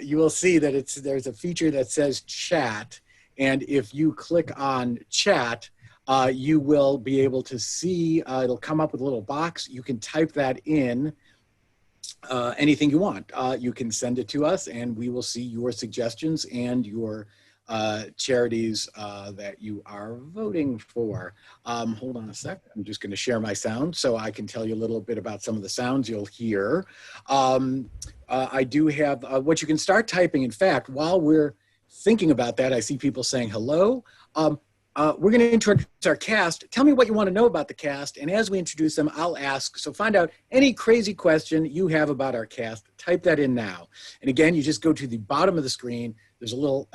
you will see that there's a feature that says chat. And if you click on chat, you will be able to see, it'll come up with a little box. You can type that in, anything you want. You can send it to us and we will see your suggestions and your charities that you are voting for. Hold on a sec. I'm just going to share my sound so I can tell you a little bit about some of the sounds you'll hear. I do have what you can start typing. In fact, while we're thinking about that, I see people saying hello. We're going to introduce our cast. Tell me what you want to know about the cast. And as we introduce them, I'll ask. So find out any crazy question you have about our cast. Type that in now. And again, you just go to the bottom of the screen. There's a little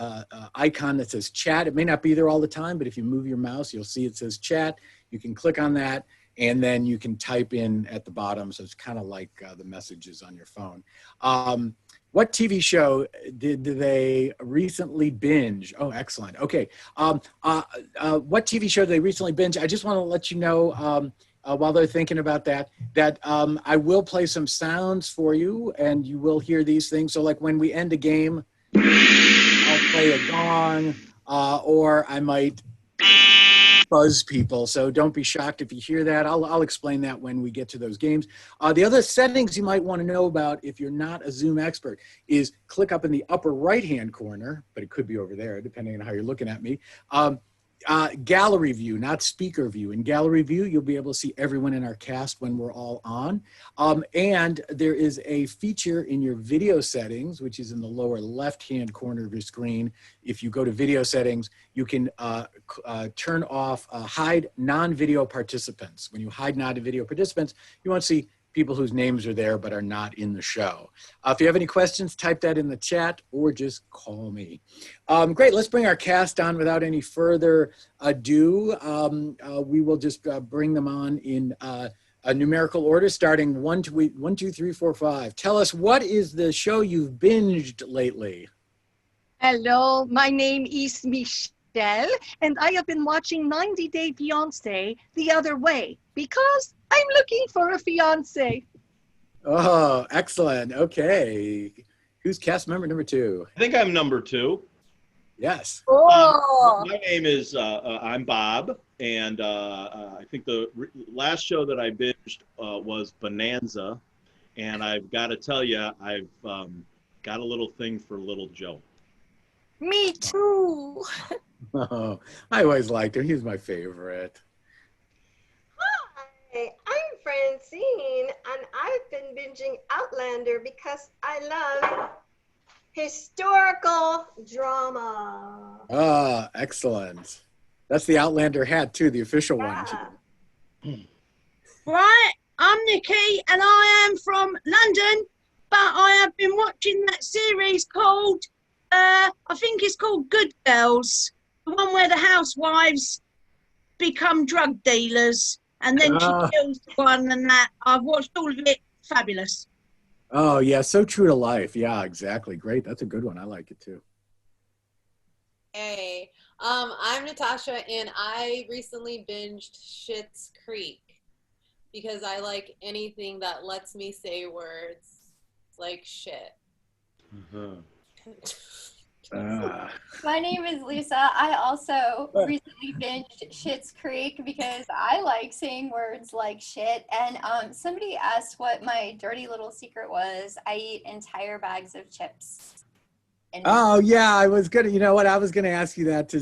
icon that says chat. It may not be there all the time, but if you move your mouse, you'll see it says chat. You can click on that, and then you can type in at the bottom. So it's kind of like the messages on your phone. What TV show did they recently binge? Oh, excellent. Okay. What TV show did they recently binge? I just want to let you know, while they're thinking about that I will play some sounds for you and you will hear these things. So like when we end a game, I'll play a gong, or I might buzz people. So don't be shocked if you hear that. I'll explain that when we get to those games. The other settings you might want to know about if you're not a Zoom expert is click up in the upper right-hand corner, but it could be over there depending on how you're looking at me. Gallery view, not speaker view. In gallery view, you'll be able to see everyone in our cast when we're all on. And there is a feature in your video settings, which is in the lower left-hand corner of your screen. If you go to video settings, you can turn off hide non-video participants. When you hide non-video participants, you won't see people whose names are there but are not in the show. If you have any questions, type that in the chat or just call me. Great, let's bring our cast on without any further ado. We will just bring them on in a numerical order starting 1, 2, 3, 4, 5. Tell us, what is the show you've binged lately? Hello, my name is Michelle, and I have been watching 90 Day Fiancé the other way because I'm looking for a fiance. Oh, excellent. Okay. Who's cast member number 2? I think I'm number 2. Yes. Oh. My name is, I'm Bob, and I think the last show that I binged was Bonanza, and I've got to tell you, I've got a little thing for Little Joe. Me too. Oh, I always liked him. He was my favorite. Hi, I'm Francine, and I've been binging Outlander because I love historical drama. Ah, excellent. That's the Outlander hat too, the official one. Right, I'm Nikki and I am from London, but I have been watching that series called, I think it's called Good Girls, the one where the housewives become drug dealers and then she kills one and that. I've watched all of it, fabulous. Oh yeah, so true to life. Yeah, exactly. Great, that's a good one. I like it too. Hey, I'm Natasha and I recently binged Schitt's Creek because I like anything that lets me say words like shit. My name is Lisa. I also recently binged Schitt's Creek because I like saying words like shit. And somebody asked what my dirty little secret was. I eat entire bags of chips. Oh yeah, I was gonna. You know what? I was gonna ask you that.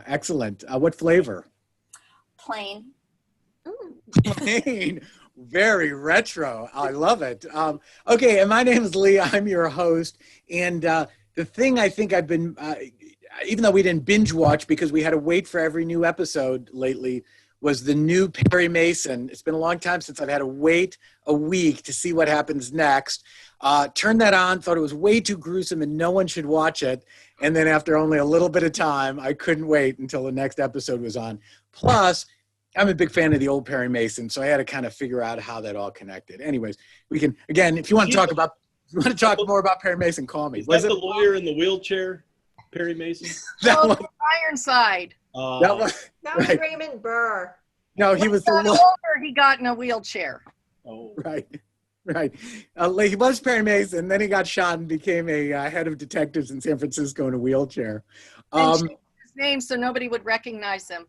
Excellent. What flavor? Plain. Plain. Very retro. I love it. Okay, and my name is Lee. I'm your host. And the thing I think I've been, even though we didn't binge watch because we had to wait for every new episode lately, was the new Perry Mason. It's been a long time since I've had to wait a week to see what happens next. Turned that on, thought it was way too gruesome and no one should watch it. And then after only a little bit of time, I couldn't wait until the next episode was on. Plus, I'm a big fan of the old Perry Mason, so I had to kind of figure out how that all connected. Anyways, we can, again, if you want to talk about, if you want to talk more about Perry Mason, call me. Was that the lawyer in the wheelchair, Perry Mason? That Oh, was, Ironside. that was right. Raymond Burr. No, he was the When he got lawyer. older, he got in a wheelchair. Oh, Right. Right. Like he was Perry Mason, then he got shot and became a head of detectives in San Francisco in a wheelchair. And changed his name so nobody would recognize him.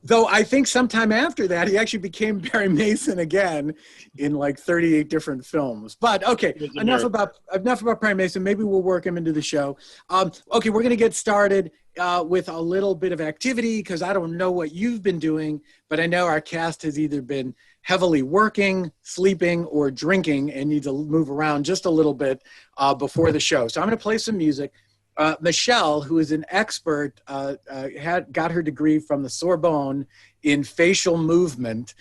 Though I think sometime after that, he actually became Perry Mason again in like 38 different films. But okay, enough about Perry Mason. Maybe we'll work him into the show. Okay, we're going to get started with a little bit of activity because I don't know what you've been doing, but I know our cast has either been heavily working, sleeping, or drinking and need to move around just a little bit before the show. So I'm going to play some music. Michelle, who is an expert, got her degree from the Sorbonne in facial movement.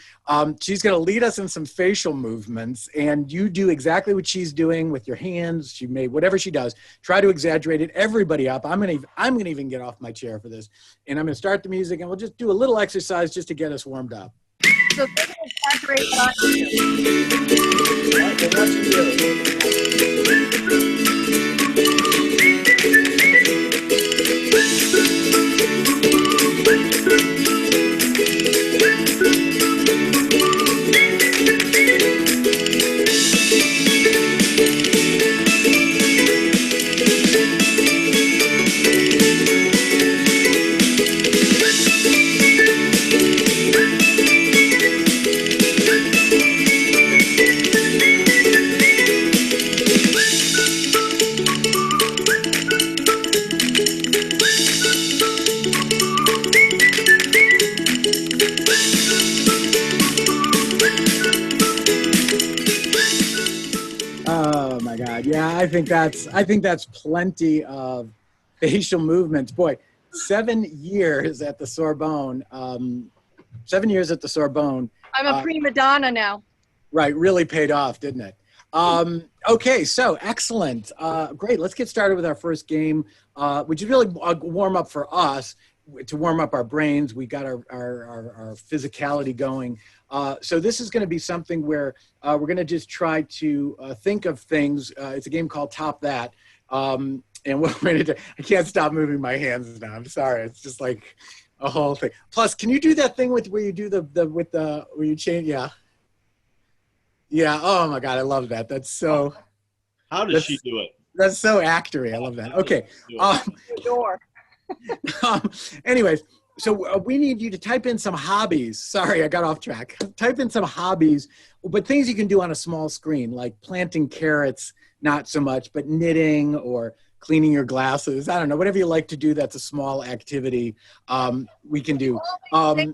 She's going to lead us in some facial movements, and you do exactly what she's doing with your hands. She made whatever she does. Try to exaggerate it. Everybody up. I'm going to even get off my chair for this, and I'm going to start the music, and we'll just do a little exercise just to get us warmed up. So they're going to exaggerate what I do. Oh my God. Yeah, I think that's plenty of facial movements. Boy, 7 years at the Sorbonne. 7 years at the Sorbonne. I'm a prima donna now. Right, really paid off, didn't it? Okay, so excellent. Great, let's get started with our first game, which is really a warm up for us, to warm up our brains. We got our physicality going. So this is going to be something where we're going to just try to think of things. It's a game called Top That. And what we're going to do, I can't stop moving my hands now. I'm sorry. It's just like a whole thing. Plus, can you do that thing where you do where you change? Yeah. Yeah. Oh my God. I love that. That's so. How does she do it? That's so actory. I love that. Okay. Anyways, so we need you to type in some hobbies. Sorry, I got off track. Type in some hobbies, but things you can do on a small screen, like planting carrots, not so much, but knitting or cleaning your glasses. I don't know, whatever you like to do that's a small activity, we can do. Okay,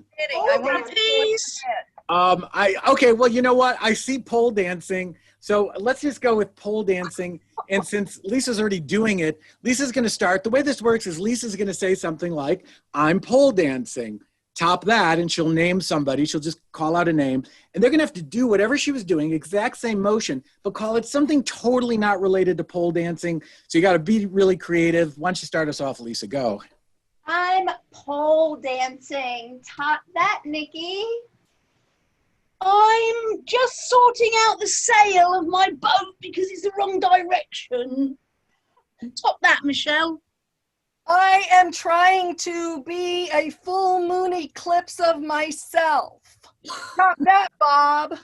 well, you know what? I see pole dancing. So let's just go with pole dancing. And since Lisa's already doing it, Lisa's going to start. The way this works is Lisa's going to say something like, I'm pole dancing. Top that, and she'll name somebody. She'll just call out a name. And they're going to have to do whatever she was doing, exact same motion, but call it something totally not related to pole dancing. So you got to be really creative. Why don't you start us off, Lisa? Go. I'm pole dancing. Top that, Nikki. I'm just sorting out the sail of my boat because it's the wrong direction. Top that, Michelle. I am trying to be a full moon eclipse of myself. Top that, Bob.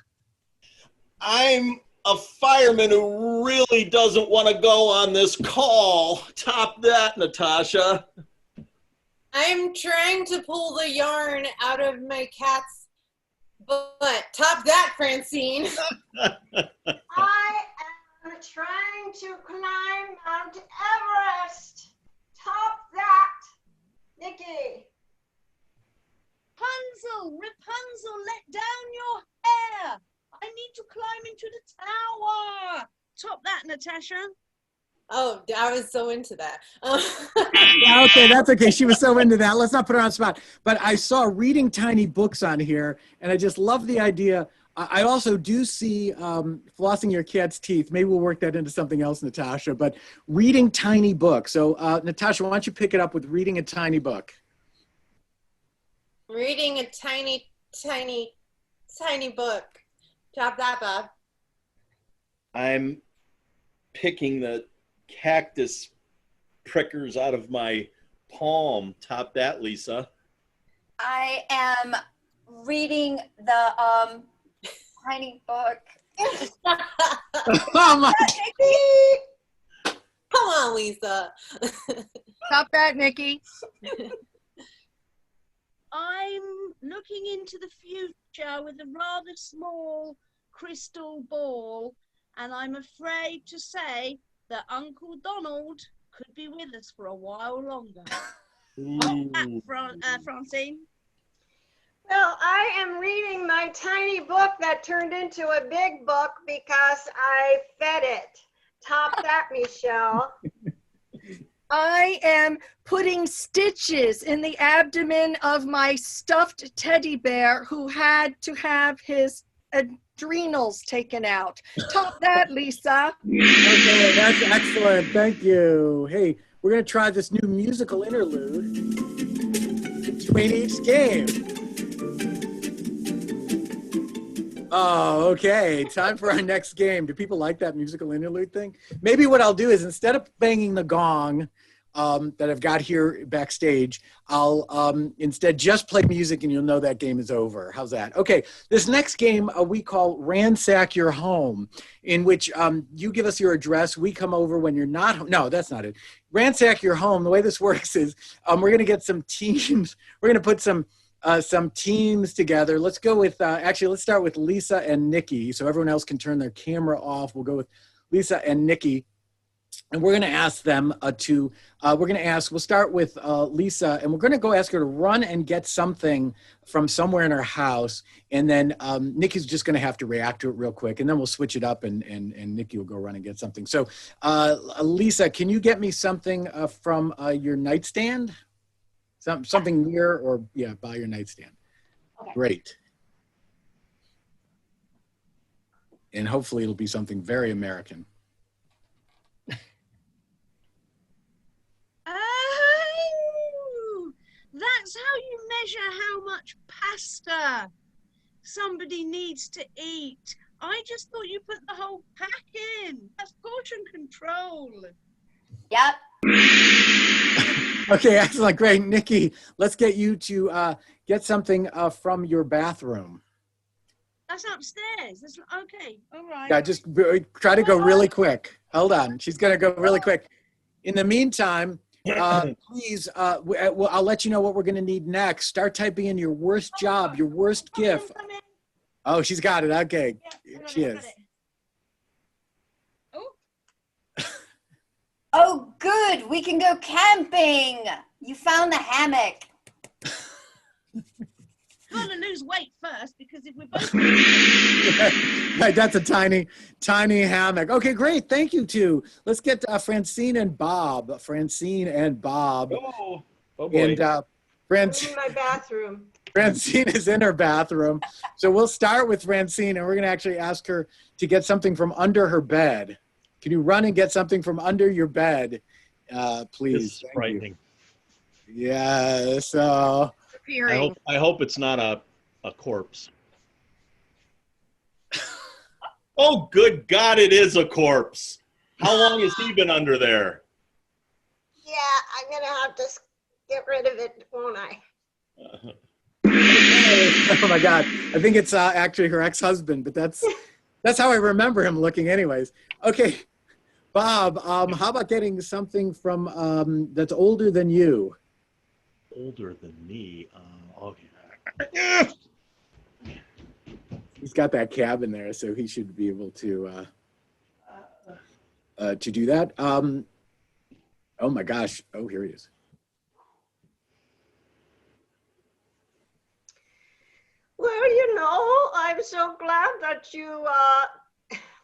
I'm a fireman who really doesn't want to go on this call. Top that, Natasha. I'm trying to pull the yarn out of my cat's butt. Top that, Francine. I am trying to climb Mount Everest. Top that, Nikki. Rapunzel, let down your hair. I need to climb into the tower. Top that, Natasha. Oh, I was so into that. Yeah, okay, that's okay. She was so into that. Let's not put her on the spot. But I saw reading tiny books on here, and I just love the idea. I also do see flossing your cat's teeth. Maybe we'll work that into something else, Natasha. But reading tiny books. So, Natasha, why don't you pick it up with reading a tiny book? Reading a tiny, tiny, tiny book. Top that, Bob. I'm picking the cactus prickers out of my palm. Top that, Lisa. I am reading the tiny book. Oh my. Come on, Lisa. Stop that, Nikki. I'm looking into the future with a rather small crystal ball, and I'm afraid to say that Uncle Donald could be with us for a while longer. Francine? Well, I am reading my tiny book that turned into a big book because I fed it. Top that, Michelle. I am putting stitches in the abdomen of my stuffed teddy bear who had to have his adrenals taken out. Top that, Lisa. Okay, that's excellent. Thank you. Hey, we're going to try this new musical interlude between each game. Oh, okay. Time for our next game. Do people like that musical interlude thing? Maybe what I'll do is instead of banging the gong that I've got here backstage, I'll instead just play music and you'll know that game is over. How's that? Okay, this next game we call Ransack Your Home, in which you give us your address. We come over when you're not home. No, that's not it. Ransack Your Home, the way this works is we're going to get some teams. We're going to put some teams together. Let's go with, actually, let's start with Lisa and Nikki. So everyone else can turn their camera off. We'll go with Lisa and Nikki. And we're going to ask them we'll start with Lisa, and we're going to go ask her to run and get something from somewhere in her house. And then Nikki's just going to have to react to it real quick. And then we'll switch it up and Nikki will go run and get something. So Lisa, can you get me something from your nightstand? Something near or by your nightstand. Okay. Great. And hopefully it'll be something very American. Oh, that's how you measure how much pasta somebody needs to eat. I just thought you put the whole pack in. That's portion control. Yep. Okay, excellent, great. Nikki, let's get you to get something from your bathroom. That's upstairs. That's okay. All right. Yeah, just try to go really quick. Hold on, she's gonna go really quick. In the meantime, please, I'll let you know what we're gonna need next. Start typing in your worst job, your worst gift. Oh, she's got it. Okay, Yeah, she is. Oh, good. We can go camping. You found the hammock. Gotta lose weight first because if we're both Right, that's a tiny hammock. Okay, great. Thank you two. Let's get Francine and Bob. Francine and Bob. Oh boy. And I'm Francine. in my bathroom. Francine is in her bathroom. So we'll start with Francine, and we're going to actually ask her to get something from under her bed. Can you run and get something from under your bed, please? This is frightening. Yeah, so. I hope it's not a corpse. Oh, good God, it is a corpse. How long has he been under there? Yeah, I'm going to have to get rid of it, won't I? Oh my God. I think it's actually her ex-husband, but that's how I remember him looking anyways. Okay, Bob, how about getting something from that's older than you? Older than me? Okay. He's got that cabin there, so he should be able to do that. Oh my gosh. Oh, here he is. Well, I'm so glad that you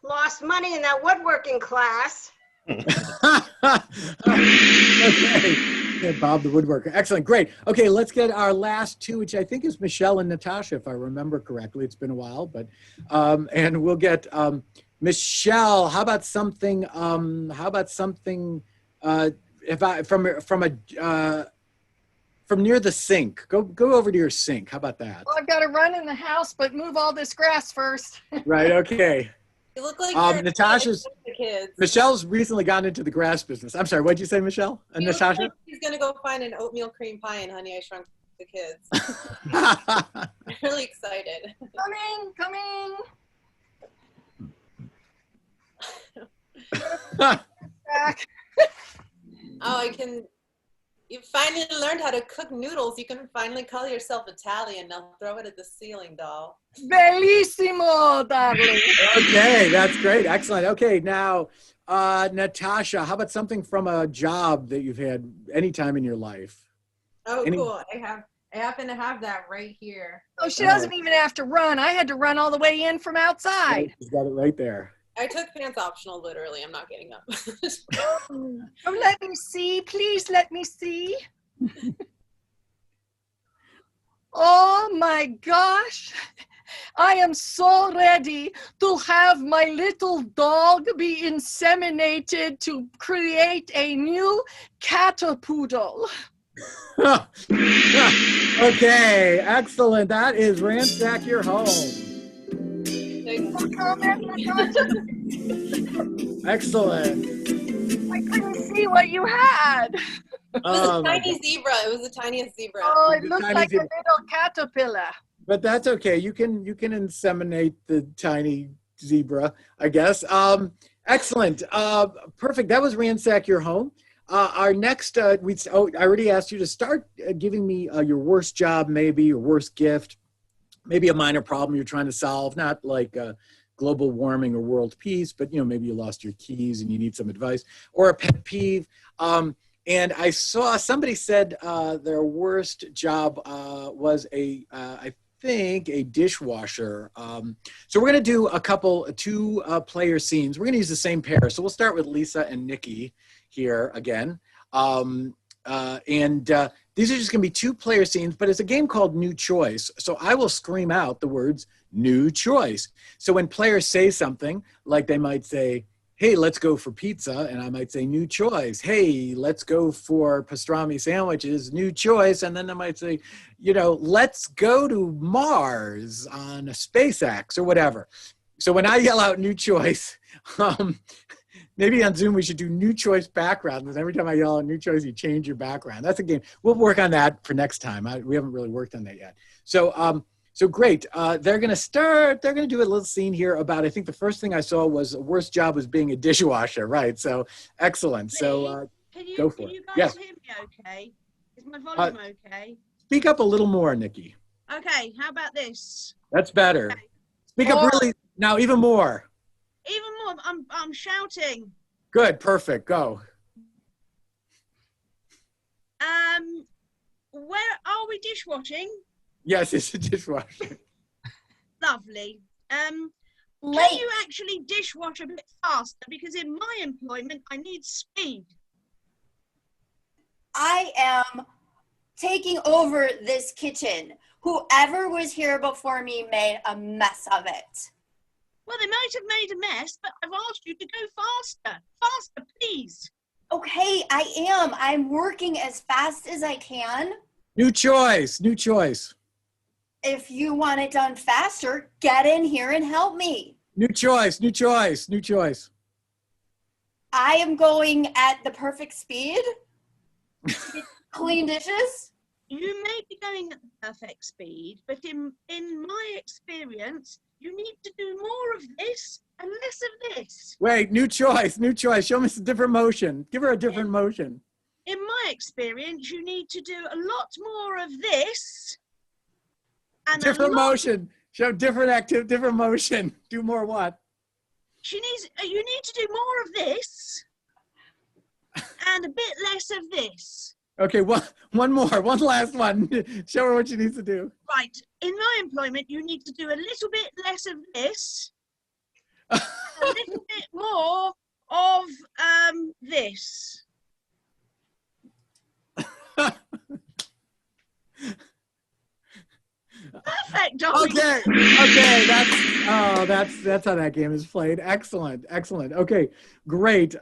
lost money in that woodworking class. Okay. Yeah, Bob the woodworker. Excellent. Great. Okay, let's get our last two, which I think is Michelle and Natasha, if I remember correctly. It's been a while, but and we'll get Michelle. How about something? From near the sink. Go over to your sink. How about that? Well, I've got to run in the house, but move all this grass first. Right. Okay. You look like Natasha's. the kids. Michelle's recently gotten into the grass business. I'm sorry. What'd you say, Michelle? You Natasha? look like she's gonna go find an oatmeal cream pie in Honey I Shrunk the Kids. I'm really excited. Come in. Back. Oh, you finally learned how to cook noodles. You can finally call yourself Italian. Now throw it at the ceiling, doll. Bellissimo, darling. Okay, that's great. Excellent. Okay, now, Natasha, how about something from a job that you've had any time in your life? Oh, Any- cool. I happen to have that right here. Oh, she doesn't even have to run. I had to run all the way in from outside. She's got it right there. I took pants optional, literally. I'm not getting up. Oh, let me see. Please let me see. Oh my gosh. I am so ready to have my little dog be inseminated to create a new catapoodle. Okay, excellent. That is Ransack Your Home. Excellent. I couldn't see what you had. It was a tiny zebra. It was the tiniest zebra. Oh, it The looked tiny like zebra. a little caterpillar. But that's okay. You can inseminate the tiny zebra, I guess. Excellent. Perfect. That was Ransack Your Home. Our next, I already asked you to start giving me your worst job, maybe your worst gift, maybe a minor problem you're trying to solve, not like global warming or world peace, but maybe you lost your keys and you need some advice, or a pet peeve. And I saw somebody said their worst job was I think a dishwasher. So we're going to do two player scenes. We're going to use the same pair. So we'll start with Lisa and Nikki here again. These are just going to be two player scenes, but it's a game called New Choice. So I will scream out the words new choice. So when players say something, like they might say, hey, let's go for pizza. And I might say, new choice. Hey, let's go for pastrami sandwiches, new choice. And then I might say, let's go to Mars on a SpaceX or whatever. So when I yell out new choice, maybe on Zoom we should do new choice background. Because every time I yell out new choice, you change your background. That's a game. We'll work on that for next time. We haven't really worked on that yet. So great. They're going to do a little scene here about, I think the first thing I saw was the worst job was being a dishwasher, right? So excellent. So go for it. Can you guys Yes. hear me okay? Is my volume okay? Speak up a little more, Nikki. Okay, how about this? That's better. Okay. Speak up really now, even more. Even more, I'm shouting. Good, perfect, go. Where are we dishwashing? Yes, it's a dishwasher. Lovely. Can Late. you actually dishwash a bit faster? Because in my employment, I need speed. I am taking over this kitchen. Whoever was here before me made a mess of it. Well, they might have made a mess, but I've asked you to go faster. Faster, please. Okay, I am. I'm working as fast as I can. New choice, new choice. If you want it done faster, get in here and help me. New choice, new choice, new choice. I am going at the perfect speed. Clean dishes. You may be going at the perfect speed, but in my experience, you need to do more of this and less of this. Wait, new choice, new choice. Show me some different motion. Give her a different motion. In my experience, you need to do a lot more of this. And Different motion. Show different motion. Do more what? You need to do more of this and a bit less of this. Okay, one more, one last one. Show her what she needs to do. Right. In my employment, you need to do a little bit less of this, a little bit more of this. Perfect, darling. Okay. That's how that game is played. Excellent. Okay, great.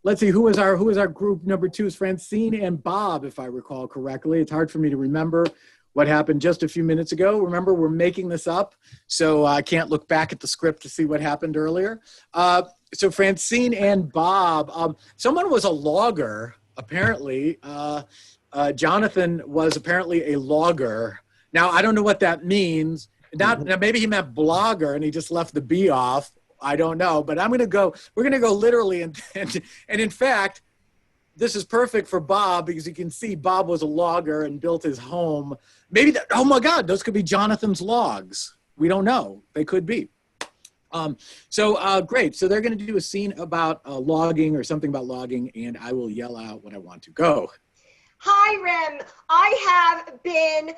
Let's see who was our group number two is Francine and Bob, if I recall correctly. It's hard for me to remember what happened just a few minutes ago. Remember, we're making this up, so I can't look back at the script to see what happened earlier. So Francine and Bob, someone was a logger, apparently. Jonathan was apparently a logger. Now, I don't know what that means. Now, maybe he meant blogger and he just left the B off, I don't know, but we're going to go literally. And in fact, this is perfect for Bob because you can see Bob was a logger and built his home. Maybe oh my God, those could be Jonathan's logs. We don't know. They could be. Great. So they're going to do a scene about logging or something about logging, and I will yell out when I want to go. Hi, Rem. I have been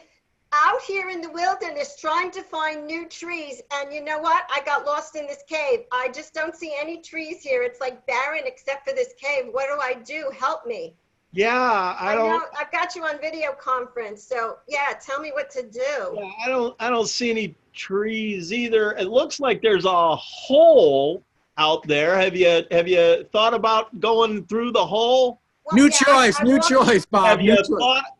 out here in the wilderness trying to find new trees. And you know what? I got lost in this cave. I just don't see any trees here. It's like barren except for this cave. What do I do? Help me. Yeah, I don't. I've got you on video conference. So yeah, tell me what to do. Yeah, I don't see any trees either. It looks like there's a hole out there. Have you thought about going through the hole? Well, New yeah, choice, Bob.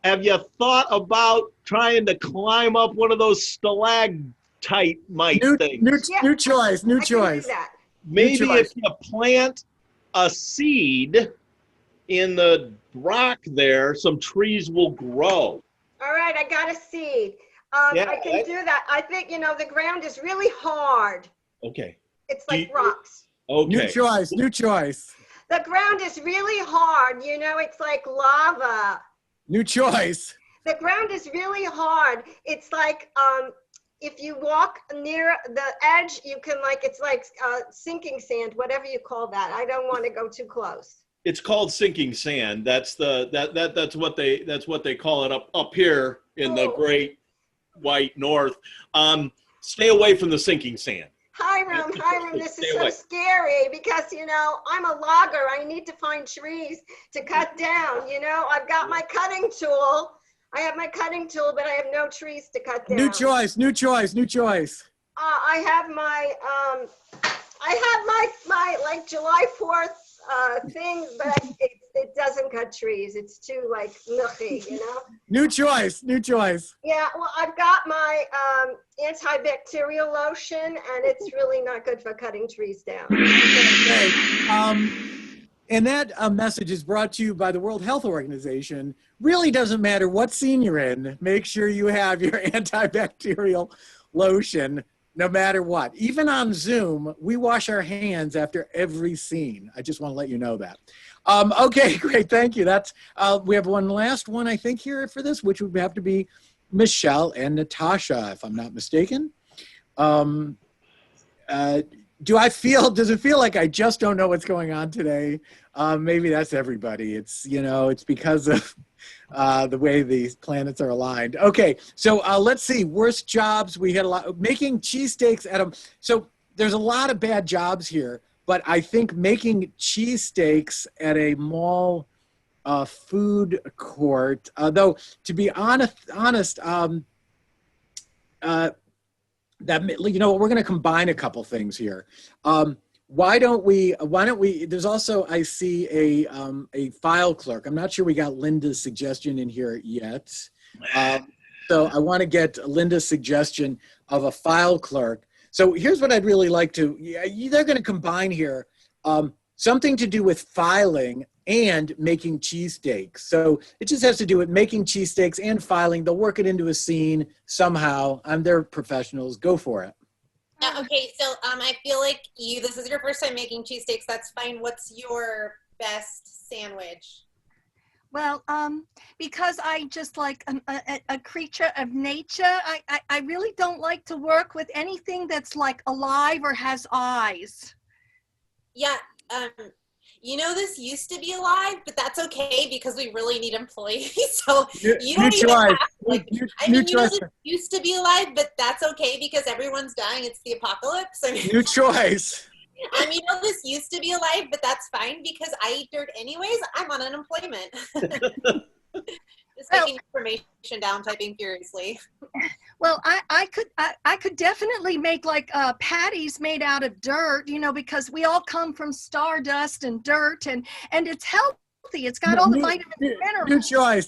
Have you thought about trying to climb up one of those stalagmite things? New choice. I can do that. Maybe if you plant a seed in the rock there, some trees will grow. All right, I got a seed. Yeah, I can do that. I think, the ground is really hard. Okay. It's like rocks. Okay. New choice. The ground is really hard. It's like lava. New choice. The ground is really hard. It's like if you walk near the edge, you can it's like sinking sand, whatever you call that. I don't want to go too close. It's called sinking sand. That's what they call it up here in the great white north. Stay away from the sinking sand. Hiram, this is so scary because, I'm a logger. I need to find trees to cut down. I've got my cutting tool. I have my cutting tool, but I have no trees to cut down. New choice. I have my like July 4th thing, but it doesn't cut trees. It's too nooky, New choice. Yeah, well, I've got my antibacterial lotion, and it's really not good for cutting trees down. Okay. And that message is brought to you by the World Health Organization. Really doesn't matter what scene you're in. Make sure you have your antibacterial lotion no matter what. Even on Zoom, we wash our hands after every scene. I just want to let you know that. Okay, great. Thank you. We have one last one, I think, here for this, which would have to be Michelle and Natasha, if I'm not mistaken. Does it feel like I just don't know what's going on today? Maybe that's everybody. It's because of the way these planets are aligned. Okay, so let's see. Worst jobs. We had a lot making cheesesteaks at them. So there's a lot of bad jobs here, but I think making cheesesteaks at a mall food court, though, to be honest, that we're going to combine a couple things here. Why don't we, there's also, I see a file clerk. I'm not sure we got Linda's suggestion in here yet. So I want to get Linda's suggestion of a file clerk. So here's what I'd really like to, they're going to combine here, something to do with filing and making cheesesteaks. So it just has to do with making cheesesteaks and filing. They'll work it into a scene somehow. They're professionals. Go for it. Okay, so I feel like this is your first time making cheesesteaks. That's fine. What's your best sandwich? Well, because I just like a creature of nature, I really don't like to work with anything that's like alive or has eyes. Yeah, this used to be alive, but that's okay because we really need employees. So you don't even have this used to be alive, but that's okay because everyone's dying. It's the apocalypse. New choice. This used to be alive, but that's fine because I eat dirt anyways. I'm on unemployment. Just taking information down, typing furiously. Well, I could definitely make like patties made out of dirt, because we all come from stardust and dirt, and it's healthy. It's got all the vitamins and minerals.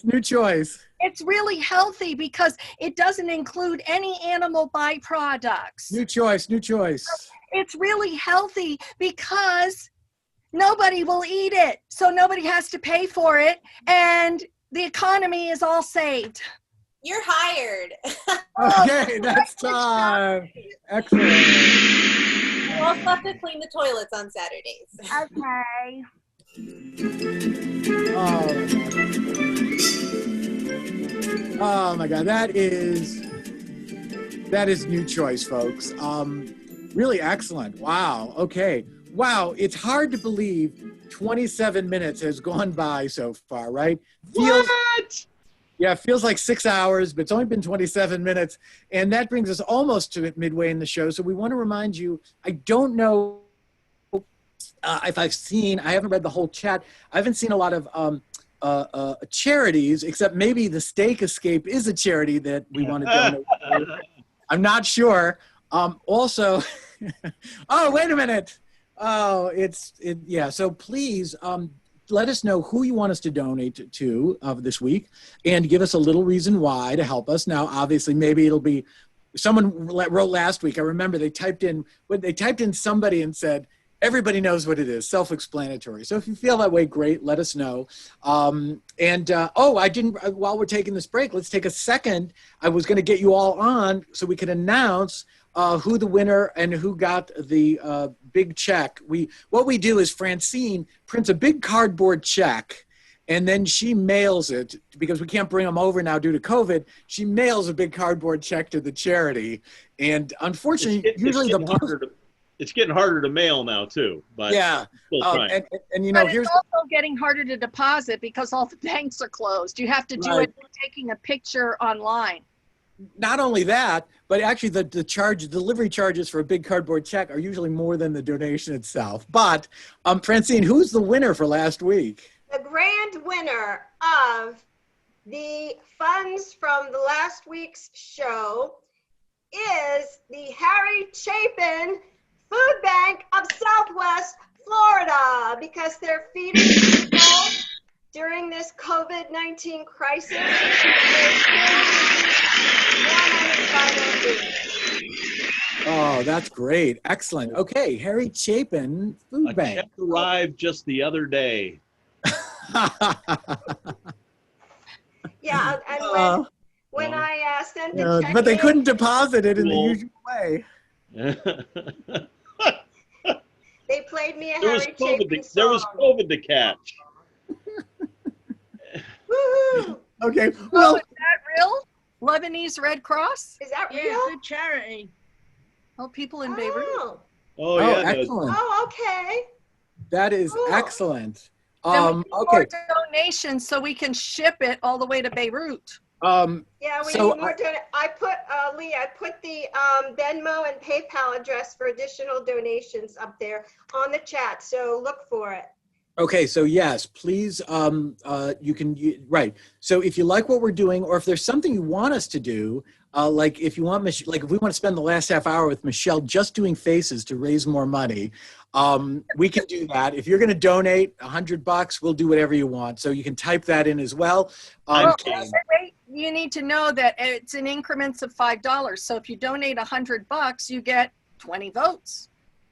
New choice. It's really healthy because it doesn't include any animal byproducts. New choice. It's really healthy because nobody will eat it, so nobody has to pay for it, and the economy is all saved. You're hired. Okay, that's time. Excellent. also have to clean the toilets on Saturdays. Okay. Oh my God, that is New Choice, folks. Really excellent. Wow. Okay. Wow. It's hard to believe 27 minutes has gone by so far, right? What? Yeah, it feels like 6 hours, but it's only been 27 minutes. And that brings us almost to midway in the show. So we want to remind you, I don't know if I haven't read the whole chat. I haven't seen a lot of charities, except maybe the Steak Escape is a charity that we want to donate to. I'm not sure. Also, oh, wait a minute. Oh, yeah. So please let us know who you want us to donate to this week and give us a little reason why to help us. Now, obviously, maybe it'll be someone wrote last week. I remember they typed in somebody and said, everybody knows what it is, self-explanatory. So if you feel that way, great, let us know. While we're taking this break, let's take a second. I was going to get you all on so we could announce who the winner and who got the big check. What we do is Francine prints a big cardboard check, and then she mails it, because we can't bring them over now due to COVID. She mails a big cardboard check to the charity. And unfortunately, it's getting harder to mail now too, but yeah. And you know, here's also getting harder to deposit because all the banks are closed. You have to do it taking a picture online. Not only that, but actually the delivery charges for a big cardboard check are usually more than the donation itself. But Francine, who's the winner for last week? The grand winner of the funds from the last week's show is the Harry Chapin Food Bank of Southwest Florida, because they're feeding people during this COVID-19 crisis. Oh, that's great. Excellent. Okay, Harry Chapin Food Bank. Check arrived just the other day. Yeah, and when I sent the check but they in, couldn't deposit it in the usual way. They played me a Harry Chapin song. There was COVID to catch. Woohoo! Okay. Well, is that real? Lebanese Red Cross? Is that real? Yeah, good charity. Oh, people in Beirut. Oh yeah. Excellent. Oh, okay. That is excellent. Then we need more donations so we can ship it all the way to Beirut. Yeah, we need more donations. I put the Venmo and PayPal address for additional donations up there on the chat, so look for it. Okay, so yes, please, you can, right. So if you like what we're doing, or if there's something you want us to do, like if you want, like if we want to spend the last half hour with Michelle just doing faces to raise more money, we can do that. If you're going to donate $100, we'll do whatever you want. So you can type that in as well. You need to know that it's in increments of $5. So if you donate $100, you get 20 votes.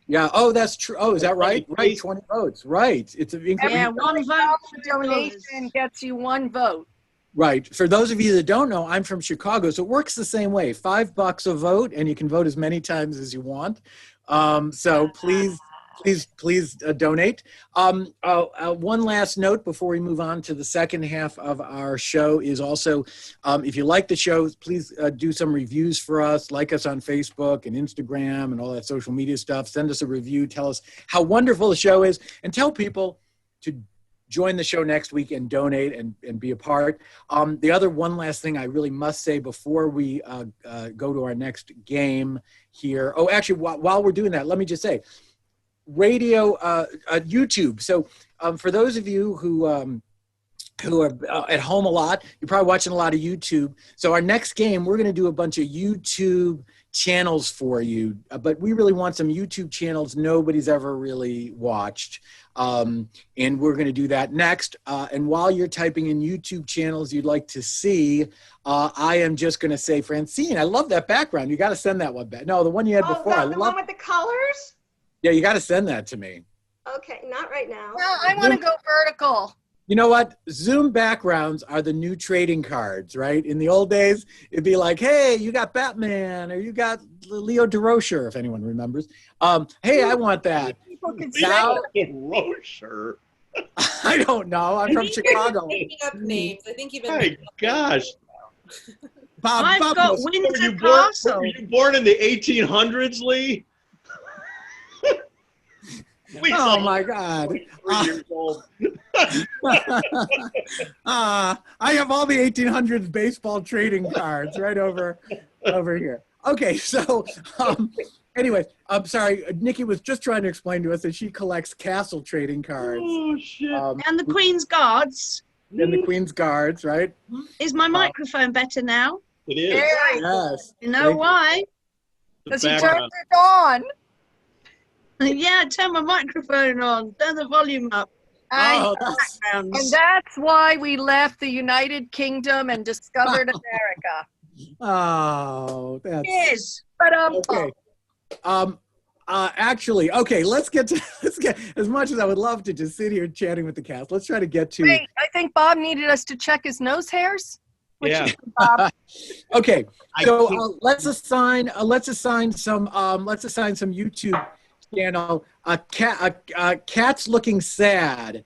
Yeah. Oh, that's true. Oh, is that right? Right. 20 votes. Right. It's an increment. Yeah, one vote donation gets you one vote. Right. For those of you that don't know, I'm from Chicago, so it works the same way. $5 a vote, and you can vote as many times as you want. So please donate. One last note before we move on to the second half of our show is also, if you like the show, please do some reviews for us. Like us on Facebook and Instagram and all that social media stuff. Send us a review. Tell us how wonderful the show is, and tell people to join the show next week and donate and be a part. The other one last thing I really must say before we go to our next game here. Oh, actually, while we're doing that, let me just say, radio, YouTube. So for those of you who are at home a lot, you're probably watching a lot of YouTube. So our next game, we're going to do a bunch of YouTube channels for you, but we really want some YouTube channels nobody's ever really watched. And we're going to do that next. And while you're typing in YouTube channels you'd like to see, I am just going to say, Francine, I love that background. You got to send that one back. No, the one you had before. The one with the colors? Yeah, you got to send that to me. Okay, not right now. Well, I want to go vertical. You know what? Zoom backgrounds are the new trading cards, right? In the old days, it'd be like, hey, you got Batman, or you got Leo DeRocher, if anyone remembers. Hey, I want that. People can Now, Rocher. I don't know. I'm from Chicago. Making up names. I think you've been My making up gosh. Bob, I've Bob got knows. Windsor Castle. Were you born in the 1800s, Lee? Lee's Oh like my God. 3 years old. I have all the 1800s baseball trading cards right over here. Okay, so anyway, I'm sorry. Nikki was just trying to explain to us that she collects castle trading cards. Oh, shit. And the Queen's Guards. And the Queen's Guards, right? Is my microphone better now? It is. Yes. You know why? The Because he background. turned it on. Yeah, turn my microphone on. Turn the volume up. Oh, that's, And that's why we left the United Kingdom and discovered America. oh, that's Yes. But okay. Actually, okay, let's get as much as I would love to just sit here chatting with the cast. Let's try to get to wait, I think Bob needed us to check his nose hairs. Which Yeah. is Bob. Okay, I so can't- let's assign some YouTube channel. Cat's looking sad.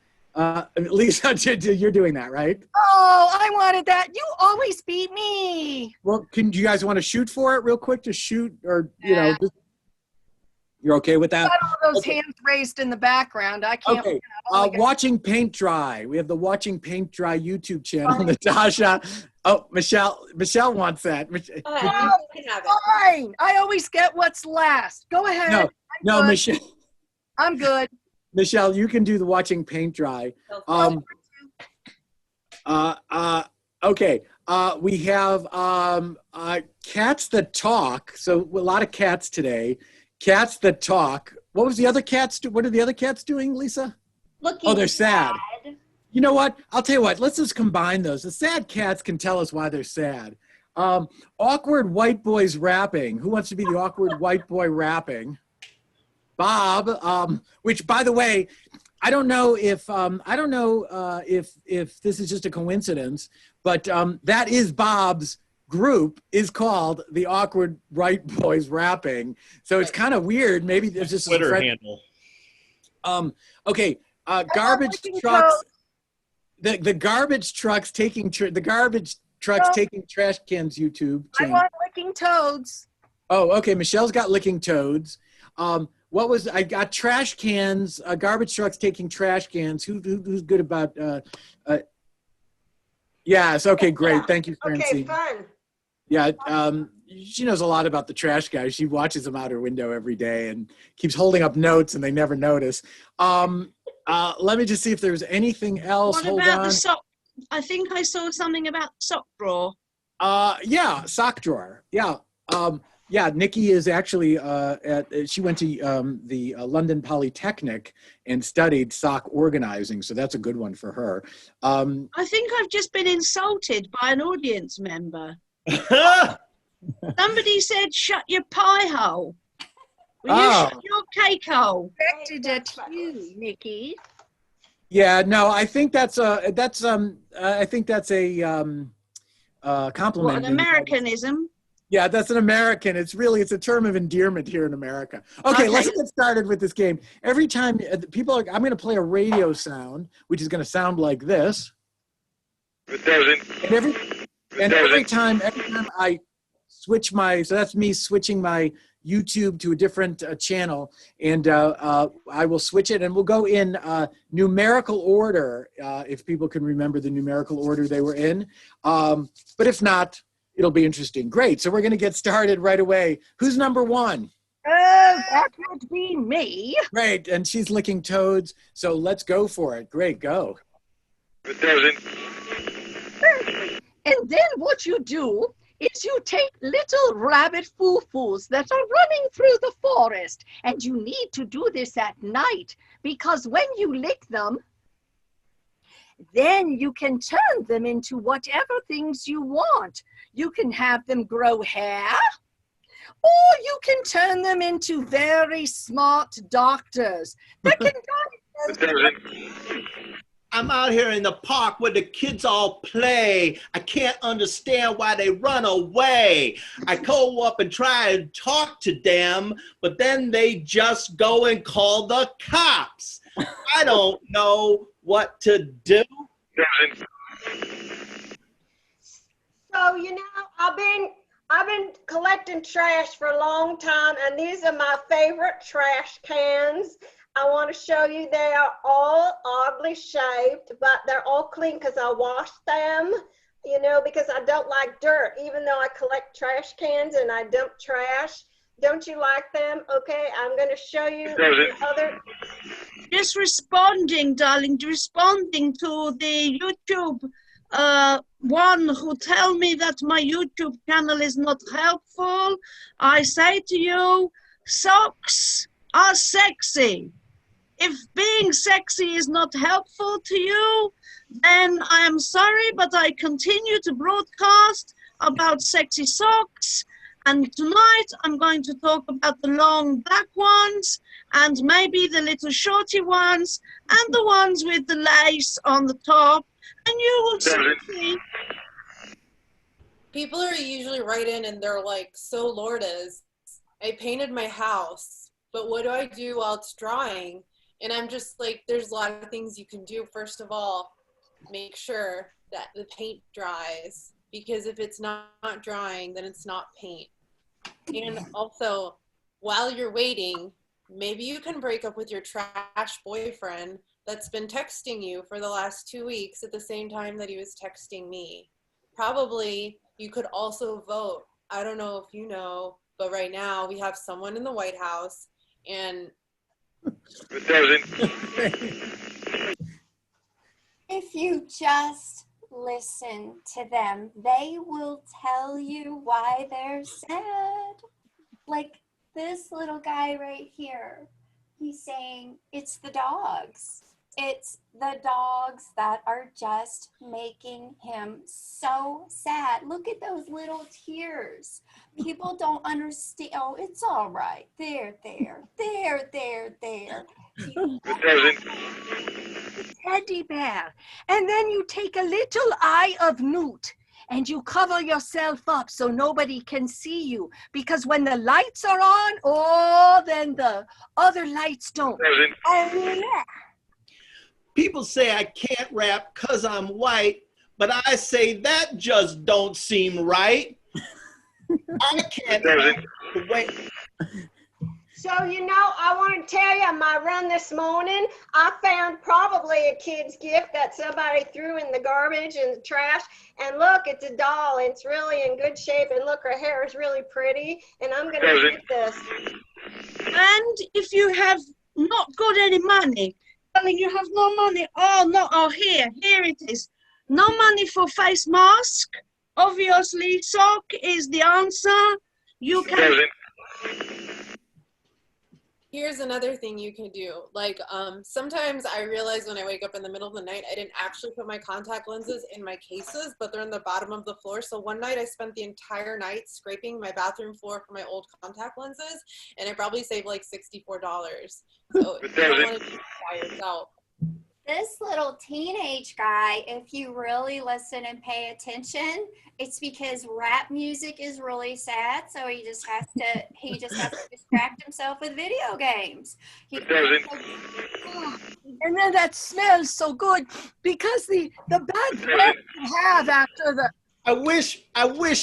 Lisa, you're doing that, right? Oh, I wanted that. You always beat me. Well, do you guys want to shoot for it real quick? Just shoot, or you're okay with that? Got all those Okay. hands raised in the background. I can't. Okay. Oh, my God. Watching paint dry. We have the Watching Paint Dry YouTube channel. Natasha. Oh, Michelle wants that. You can have it. Fine. I always get what's last. Go ahead. No, I'm no, good. Michelle. I'm good. Michelle, you can do the Watching Paint Dry. Okay. We have cats that talk. So a lot of cats today. Cats that talk. What was the other cats do? What are the other cats doing, Lisa? Looking Oh, they're sad. You know what? I'll tell you what. Let's just combine those. The sad cats can tell us why they're sad. Awkward white boys rapping. Who wants to be the awkward white boy rapping? Bob. Which, by the way, I don't know if this is just a coincidence, but that is Bob's group is called the Awkward White Boys Rapping. So it's kind of weird. Maybe there's just Twitter a handle. Okay. Garbage trucks. The garbage trucks taking taking trash cans YouTube I channel. want licking toads. Oh, okay. Michelle's got licking toads. I got trash cans, garbage trucks taking trash cans. Who's good about, yes. Okay, great. Thank you, Francine. Okay, fun. Yeah. She knows a lot about the trash guys. She watches them out her window every day and keeps holding up notes and they never notice. Let me just see if there's anything else. What Hold about on. the sock? I think I saw something about the sock drawer. Yeah, sock drawer. Yeah. Yeah, Nikki is actually she went to the London Polytechnic and studied sock organizing, so that's a good one for her. I think I've just been insulted by an audience member. Somebody said, "Shut your pie hole." Will you shut your cake hole? Directed at you, Nikki. Yeah, no, I think that's a compliment. What, an Americanism? Yeah, that's an American. It's a term of endearment here in America. Okay, let's get started with this game. Every time I'm going to play a radio sound, which is going to sound like this. And every time I switch so that's me switching my YouTube to a different channel, and I will switch it, and we'll go in numerical order if people can remember the numerical order they were in. But if not, it'll be interesting. Great. So we're going to get started right away. Who's number one? Oh, that would be me. Great. And she's licking toads. So let's go for it. Great. Go. And then what you do is you take little rabbit foo-foos that are running through the forest. And you need to do this at night, because when you lick them, then you can turn them into whatever things you want. You can have them grow hair, or you can turn them into very smart doctors that can I'm out here in the park where the kids all play. I can't understand why they run away. I go up and try and talk to them, but then they just go and call the cops. I don't know what to do. So, you know, I've been collecting trash for a long time, and these are my favorite trash cans. I want to show you they are all oddly shaped, but they're all clean because I washed them, you know, because I don't like dirt, even though I collect trash cans and I dump trash. Don't you like them? Okay, I'm going to show you the other. Just responding, darling, responding to the YouTube one who tell me that my YouTube channel is not helpful. I say to you, socks are sexy. If being sexy is not helpful to you, then I am sorry, but I continue to broadcast about sexy socks. And tonight I'm going to talk about the long black ones and maybe the little shorty ones and the ones with the lace on the top. And you will see. People are usually right in and they're like, so Lourdes, I painted my house, but what do I do while it's drying? And I'm just like, there's a lot of things you can do. First of all, make sure that the paint dries, because if it's not drying, then it's not paint. And also, while you're waiting, maybe you can break up with your trash boyfriend that's been texting you for the last 2 weeks at the same time that he was texting me. Probably you could also vote. I don't know if you know, but right now we have someone in the White House, and If you just listen to them, they will tell you why they're sad. Like this little guy right here, he's saying it's the dogs. It's the dogs that are just making him so sad. Look at those little tears. People don't understand. Oh, it's all right. There. Teddy bear. And then you take a little eye of newt and you cover yourself up so nobody can see you. Because when the lights are on, oh, then the other lights don't. Oh, yeah. People say I can't rap because I'm white, but I say that just don't seem right. I can't rap the way. So, you know, I want to tell you, on my run this morning, I found probably a kid's gift that somebody threw in the garbage and the trash. And look, it's a doll. It's really in good shape. And look, her hair is really pretty. And I'm going to keep this. And if you have not got any money, darling, you have no money. Oh, no. Oh, here it is. No money for face mask. Obviously, sock is the answer. You can. here's another thing you can do. Like sometimes I realize when I wake up in the middle of the night, I didn't actually put my contact lenses in my cases, but they're in the bottom of the floor. So one night I spent the entire night scraping my bathroom floor for my old contact lenses, and I probably saved like $64. So if you don't want to do it by yourself. This little teenage guy, if you really listen and pay attention, it's because rap music is really sad, so he just has to distract himself with video games. And then that smells so good because the bad breath you have after the. I wish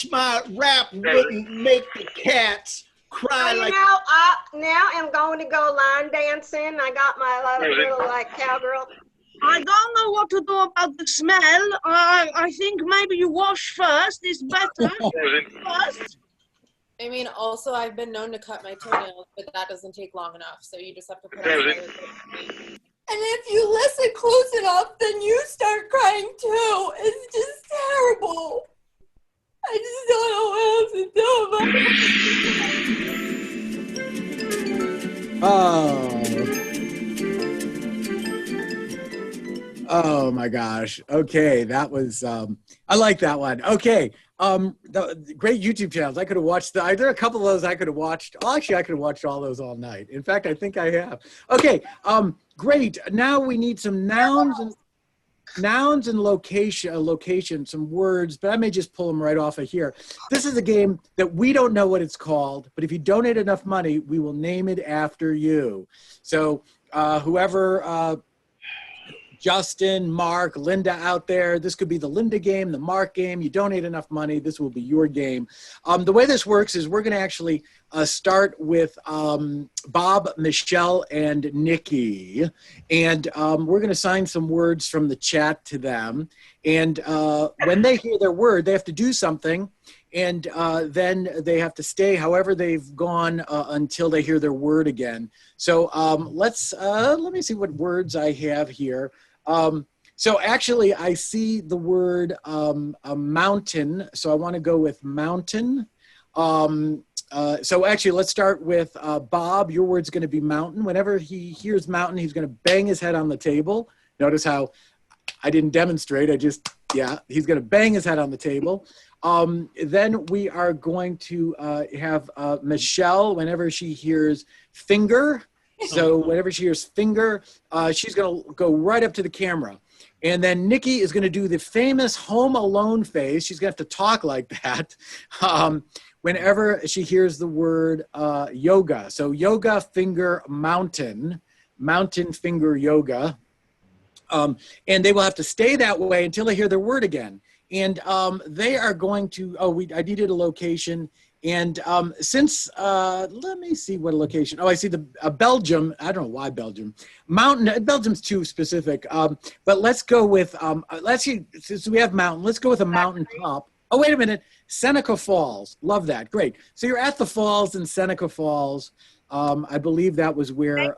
my rap wouldn't make the cats cry like. Now I'm going to go line dancing. I got my little like cowgirl. I don't know what to do about the smell. I think maybe you wash first is better. First. I mean, also I've been known to cut my toenails, but that doesn't take long enough. So you just have to put on another thing. And if you listen close enough, then you start crying too. It's just terrible. I just don't know what else to do about it. Oh my gosh. Okay, that was I like that one. Okay. The great YouTube channels. I could have watched there are a couple of those I could have watched. Oh, actually, I could have watched all those all night. In fact, I think I have. Okay. Great. Now we need some nouns and nouns and location, some words, but I may just pull them right off of here. This is a game that we don't know what it's called, but if you donate enough money, we will name it after you. So whoever, Justin, Mark, Linda out there, this could be the Linda game, the Mark game. You donate enough money, this will be your game. The way this works is we're going to actually start with Bob, Michelle, and Nikki. And we're going to assign some words from the chat to them. And when they hear their word, they have to do something. And then they have to stay however they've gone until they hear their word again. So let me see what words I have here. So actually, I see the word a mountain, so I want to go with mountain. So actually, let's start with Bob. Your word's going to be mountain. Whenever he hears mountain, he's going to bang his head on the table. Notice how I didn't demonstrate. He's going to bang his head on the table. Then we are going to have Michelle. Whenever she hears finger, so whenever she hears finger, she's going to go right up to the camera. And then Nikki is going to do the famous Home Alone face. She's going to have to talk like that whenever she hears the word yoga. So yoga, finger, mountain, mountain, finger, yoga. And they will have to stay that way until they hear their word again. And they are going to, I needed a location. And since, let me see what location. Oh, I see the Belgium. I don't know why Belgium. Mountain, Belgium's too specific. But let's go with, let's see, since we have mountain, let's go with a mountain top. Oh, wait a minute. Seneca Falls. Love that. Great. So you're at the falls in Seneca Falls. I believe that was where.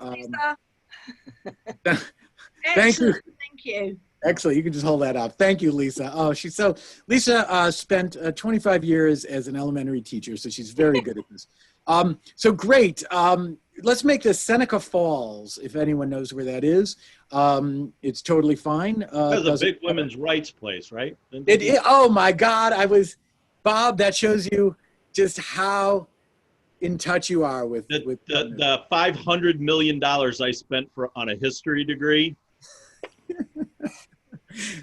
Thank you. Thank you. Excellent. You can just hold that up. Thank you, Lisa. Oh, Lisa spent 25 years as an elementary teacher, so she's very good at this. So great. Let's make this Seneca Falls, if anyone knows where that is. It's totally fine. That's a big women's rights place, right? Oh my God. Bob, that shows you just how in touch you are with the $500 million I spent on a history degree.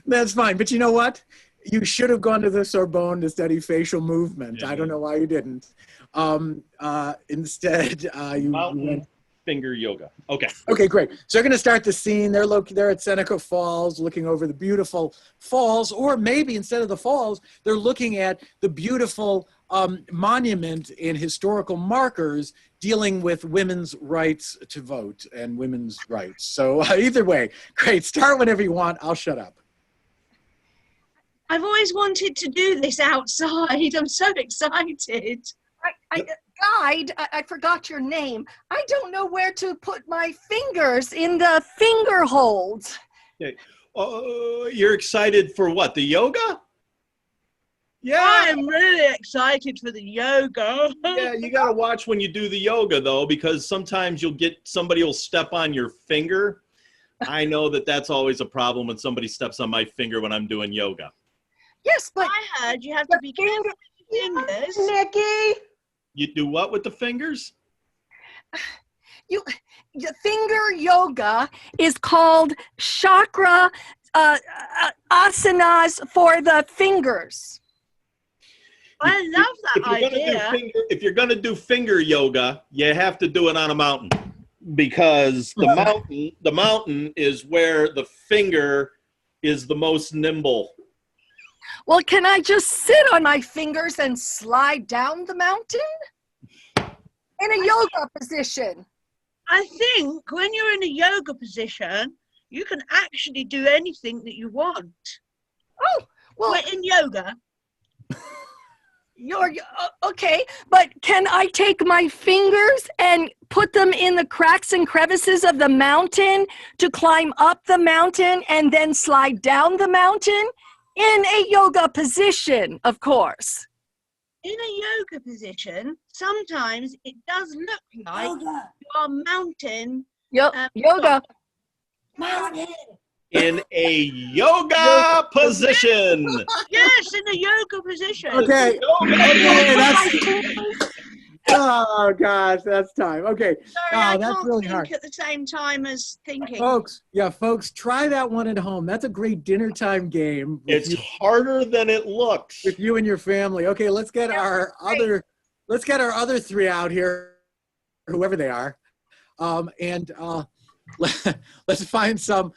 That's fine. But you know what? You should have gone to the Sorbonne to study facial movement. Yeah. I don't know why you didn't. Instead, you went finger yoga. Okay. Okay, great. So they're going to start the scene. They're at Seneca Falls looking over the beautiful falls, or maybe instead of the falls, they're looking at the beautiful monument and historical markers dealing with women's rights to vote and women's rights. So either way, great. Start whenever you want. I'll shut up. I've always wanted to do this outside. I'm so excited. Guide, I forgot your name. I don't know where to put my fingers in the finger holds. Okay. You're excited for what? The yoga? Yeah. I'm really excited for the yoga. Yeah, you got to watch when you do the yoga, though, because sometimes somebody will step on your finger. I know that's always a problem when somebody steps on my finger when I'm doing yoga. Yes, but I heard you have to be careful with your fingers. Nikki. You do what with the fingers? The finger yoga is called chakra asanas for the fingers. I love that idea. If you're going to do finger yoga, you have to do it on a mountain, because the mountain is where the finger is the most nimble. Well, can I just sit on my fingers and slide down the mountain? In a yoga position. I think when you're in a yoga position, you can actually do anything that you want. Oh, well. We're in yoga. Okay, but can I take my fingers and put them in the cracks and crevices of the mountain to climb up the mountain and then slide down the mountain? In a yoga position, of course. In a yoga position, sometimes it does look like you are mountain. Yep, yoga. Mountain. In a yoga position. Yes, in a yoga position. Okay. Oh gosh, that's time. Okay. Sorry, I that's can't really think hard. at the same time as thinking. Folks, try that one at home. That's a great dinner time game. It's harder than it looks. With you and your family. Okay, let's get our other three out here, whoever they are. Let's find some.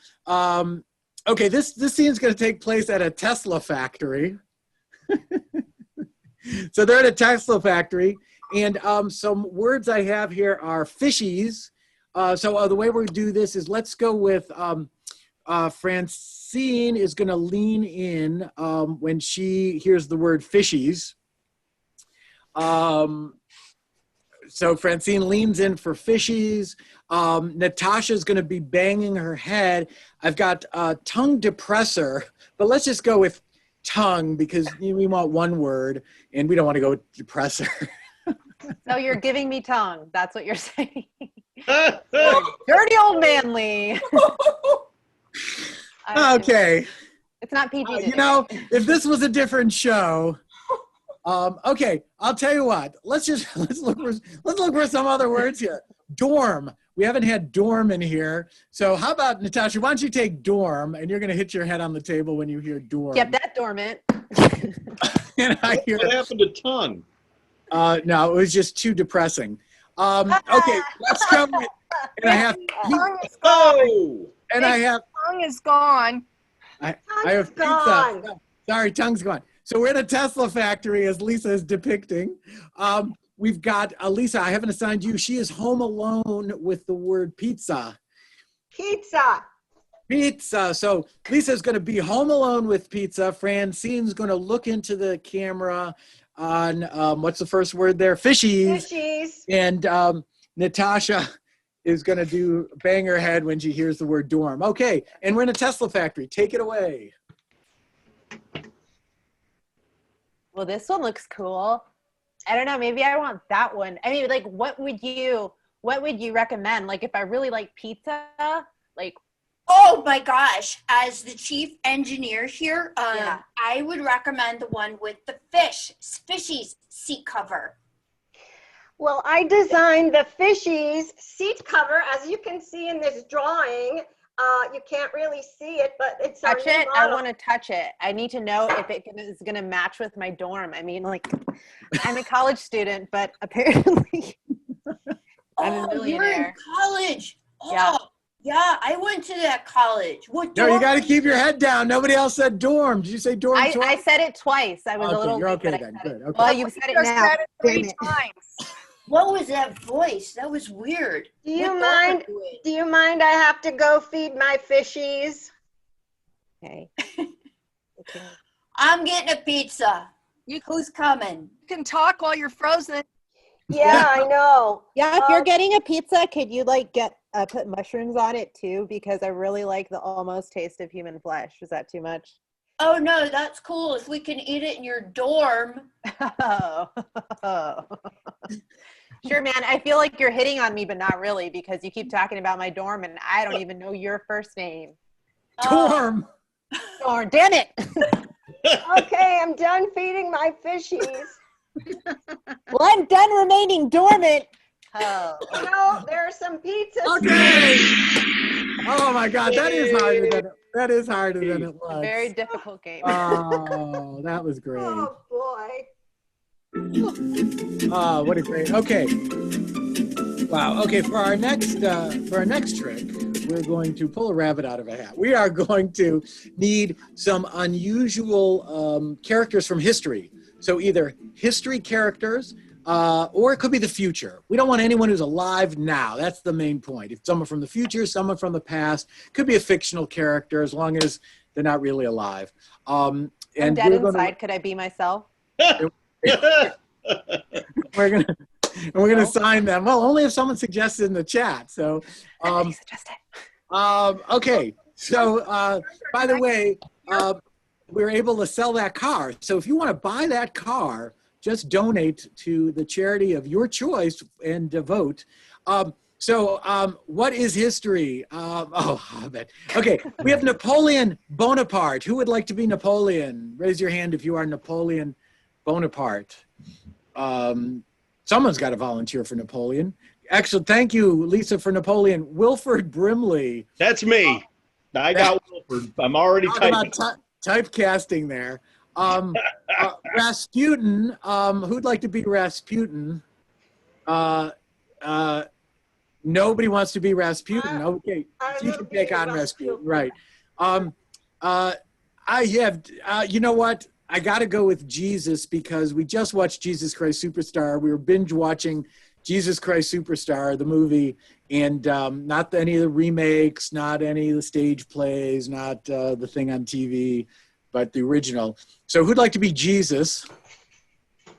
Okay, this scene is going to take place at a Tesla factory. So they're at a Tesla factory, and some words I have here are fishies. So the way we're going to do this is let's go with Francine is going to lean in when she hears the word fishies. So Francine leans in for fishies. Natasha's going to be banging her head. I've got tongue depressor, but let's just go with tongue because we want one word and we don't want to go with depressor. So you're giving me tongue. That's what you're saying. Dirty old manly. Okay. It's not PG. You know, if this was a different show, okay, I'll tell you what. Let's look for some other words here. Dorm. We haven't had dorm in here. So how about, Natasha, why don't you take dorm, and you're going to hit your head on the table when you hear dorm. Kept that dormant. And I hear, what happened to tongue? No, it was just too depressing. Okay, let's go with, and I have, Tongue is gone. Oh! and I have, Tongue is gone. I have pizza. Sorry, tongue's gone. So we're in a Tesla factory, as Lisa is depicting. We've got Lisa. I haven't assigned you. She is home alone with the word pizza. Pizza. Pizza. So Lisa's going to be home alone with pizza. Francine's going to look into the camera on what's the first word there? Fishies. Fishies. And Natasha is going to bang her head when she hears the word dorm. Okay, and we're in a Tesla factory. Take it away. Well, this one looks cool. I don't know. Maybe I want that one. I mean, like, what would you recommend? Like, if I really like pizza, like. Oh my gosh. As the chief engineer here, Yeah. I would recommend the one with the fishies seat cover. Well, I designed the fishies seat cover, as you can see in this drawing. You can't really see it, but it's our Touch new it. I model. want to touch it. I need to know if it is going to match with my dorm. I mean, like, I'm a college student, but apparently I'm a You're in millionaire. college. Oh, Yeah. yeah, I went to that college. What No, you dorm? got to keep your head down. Nobody else said dorm. Did you say dorm I twice? said it twice. I was Okay, a little you're late, okay but I then. said Good. it. Okay. Well, you've said it Just now. said it 3 Damn it. times. What was that voice? That was weird. Do you What mind? dorm are you in? Do you mind? I have to go feed my fishies. Okay. I'm getting a pizza. Who's coming? You can talk while you're frozen. Yeah, I know. Yeah, if you're getting a pizza, could you like put mushrooms on it too? Because I really like the almost taste of human flesh. Is that too much? Oh no, that's cool. If we can eat it in your dorm. Oh. Sure, man. I feel like you're hitting on me, but not really, because you keep talking about my dorm and I don't even know your first name. Dorm. Dorm, damn it. Okay, I'm done feeding my fishies. Well, I'm done remaining dormant. Oh. You know, there are some pizzas. Okay. Oh my God, that is harder than it A looks. very difficult game. Oh, that was great. Oh boy. Oh, what a great. Okay. Wow. Okay, for our next trick, we're going to pull a rabbit out of a hat. We are going to need some unusual characters from history. So either history characters, or it could be the future. We don't want anyone who's alive now. That's the main point. If someone from the future, someone from the past, could be a fictional character as long as they're not really alive. I'm And dead we're inside. Could I be myself? we're gonna sign them. Well, only if someone suggests it in the chat. So, okay. So, by the way, we're able to sell that car. So if you want to buy that car, just donate to the charity of your choice and vote. What is history? Okay, we have Napoleon Bonaparte. Who would like to be Napoleon? Raise your hand if you are Napoleon Bonaparte. Someone's got to volunteer for Napoleon. Excellent. Thank you, Lisa, for Napoleon. Wilford Brimley. That's me. I got Wilford. I'm already Talk typing. about typecasting there. Rasputin. Who'd like to be Rasputin? Nobody wants to be Rasputin. Okay, you can take on Rasputin, right? I have. You know what? I got to go with Jesus because we just watched Jesus Christ Superstar. We were binge watching Jesus Christ Superstar, the movie, and not any of the remakes, not any of the stage plays, not the thing on TV, but the original. So, who'd like to be Jesus?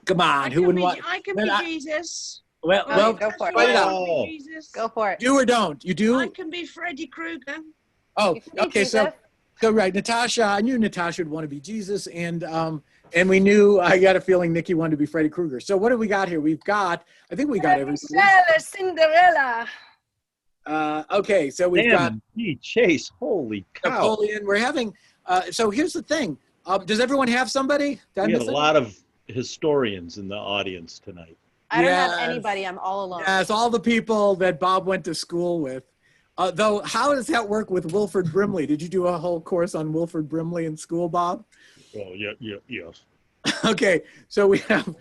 Come on, who wouldn't want? I can be Jesus. Well, go for it. Oh. Go for it. Do or don't? You do? I can be Freddy Krueger. Oh, You can be okay. Jesus. So right, Natasha. I knew Natasha would want to be Jesus, and we knew. I got a feeling Nikki wanted to be Freddy Krueger. So what do we got here? We've got. I think we got everything. Cinderella. Okay, so we've got Chase. Holy cow! Napoleon. We're having. So here's the thing. Does everyone have somebody? We had a lot of historians in the audience tonight. I don't have anybody. I'm all alone. Yes, all the people that Bob went to school with. Though, how does that work with Wilford Brimley? Did you do a whole course on Wilford Brimley in school, Bob? Oh, yes. Okay, so we have,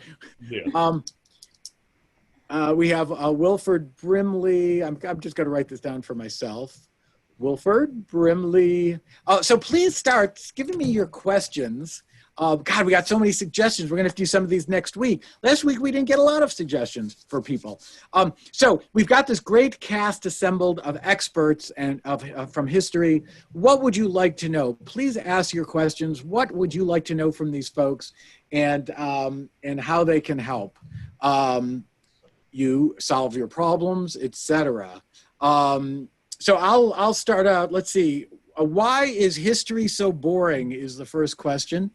Wilford Brimley. I'm just going to write this down for myself. Wilford Brimley. So please start giving me your questions. God, we got so many suggestions. We're going to have to do some of these next week. Last week, we didn't get a lot of suggestions for people. So we've got this great cast assembled of experts and from history. What would you like to know? Please ask your questions. What would you like to know from these folks and how they can help you solve your problems, etc. So I'll start out. Let's see. Why is history so boring is the first question.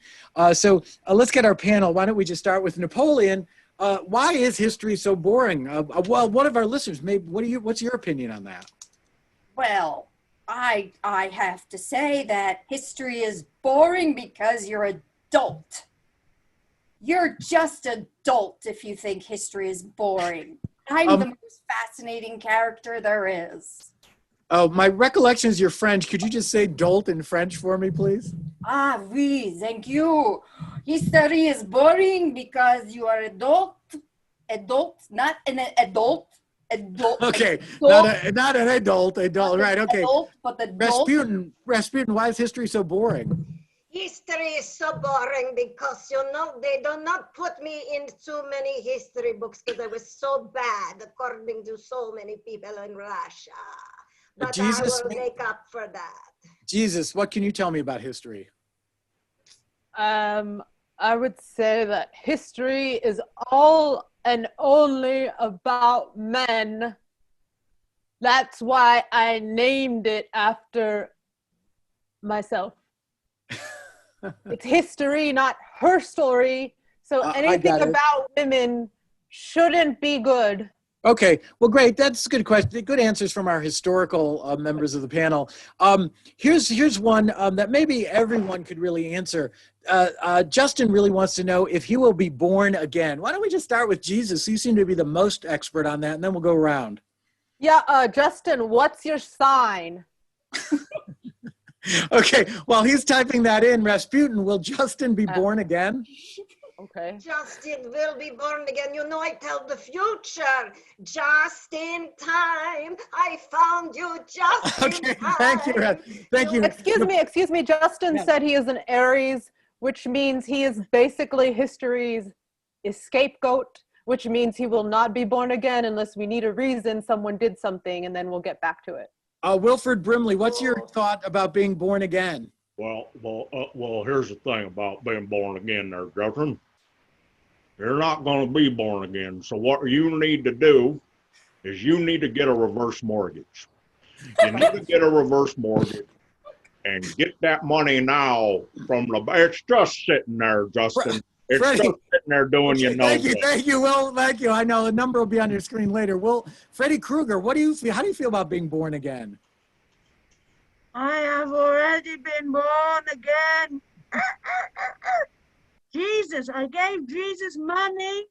So let's get our panel. Why don't we just start with Napoleon? Why is history so boring? Well, one of our listeners, maybe, what's your opinion on that? Well, I have to say that history is boring because you're adult. You're just adult if you think history is boring. I'm the most fascinating character there is. Oh, my recollection is you're French. Could you just say dolt in French for me, please? Ah, oui, thank you. History is boring because you are adult, not an adult. Okay, adult. not an adult, right, okay. Adult, but adult. Rasputin, why is history so boring? History is so boring because, they do not put me in too many history books because I was so bad, according to so many people in Russia. But Jesus, I will make up for that. Jesus, what can you tell me about history? I would say that history is all and only about men. That's why I named it after myself. It's history, not her story. So anything about women shouldn't be good. Okay, well, great. That's a good question. Good answers from our historical members of the panel. Here's one that maybe everyone could really answer. Justin really wants to know if he will be born again. Why don't we just start with Jesus? You seem to be the most expert on that, and then we'll go around. Yeah, Justin, what's your sign? Okay, while he's typing that in, Rasputin, will Justin be born again? Okay. Justin will be born again. I tell the future. Just in time. I found you just in time. Thank you. Excuse me. Justin said he is an Aries, which means he is basically history's scapegoat, which means he will not be born again unless we need a reason someone did something, and then we'll get back to it. Wilford Brimley, what's your thought about being born again? Well, here's the thing about being born again there, Justin. You're not going to be born again. So what you need to do is you need to get a reverse mortgage. You need to get a reverse mortgage and get that money now from the bank. It's just sitting there, Justin. It's Freddie, just sitting there doing your nose. Thank you, Will. Thank you. I know the number will be on your screen later. Freddy Krueger, how do you feel about being born again? I have already been born again. Jesus, I gave Jesus money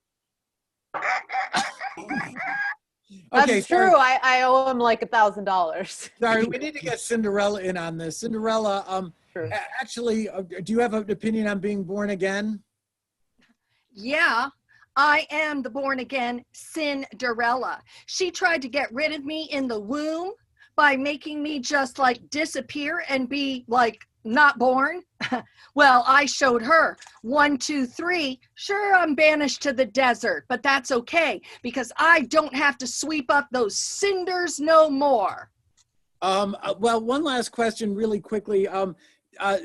That's Okay, true. sorry. I owe him like $1,000. Sorry, we need to get Cinderella in on this. Cinderella, True. actually, do you have an opinion on being born again? Yeah, I am the born again Cinderella. She tried to get rid of me in the womb by making me just like disappear and be like not born. Well, I showed her 1, 2, 3. Sure, I'm banished to the desert, but that's okay because I don't have to sweep up those cinders no more. Well, one last question really quickly.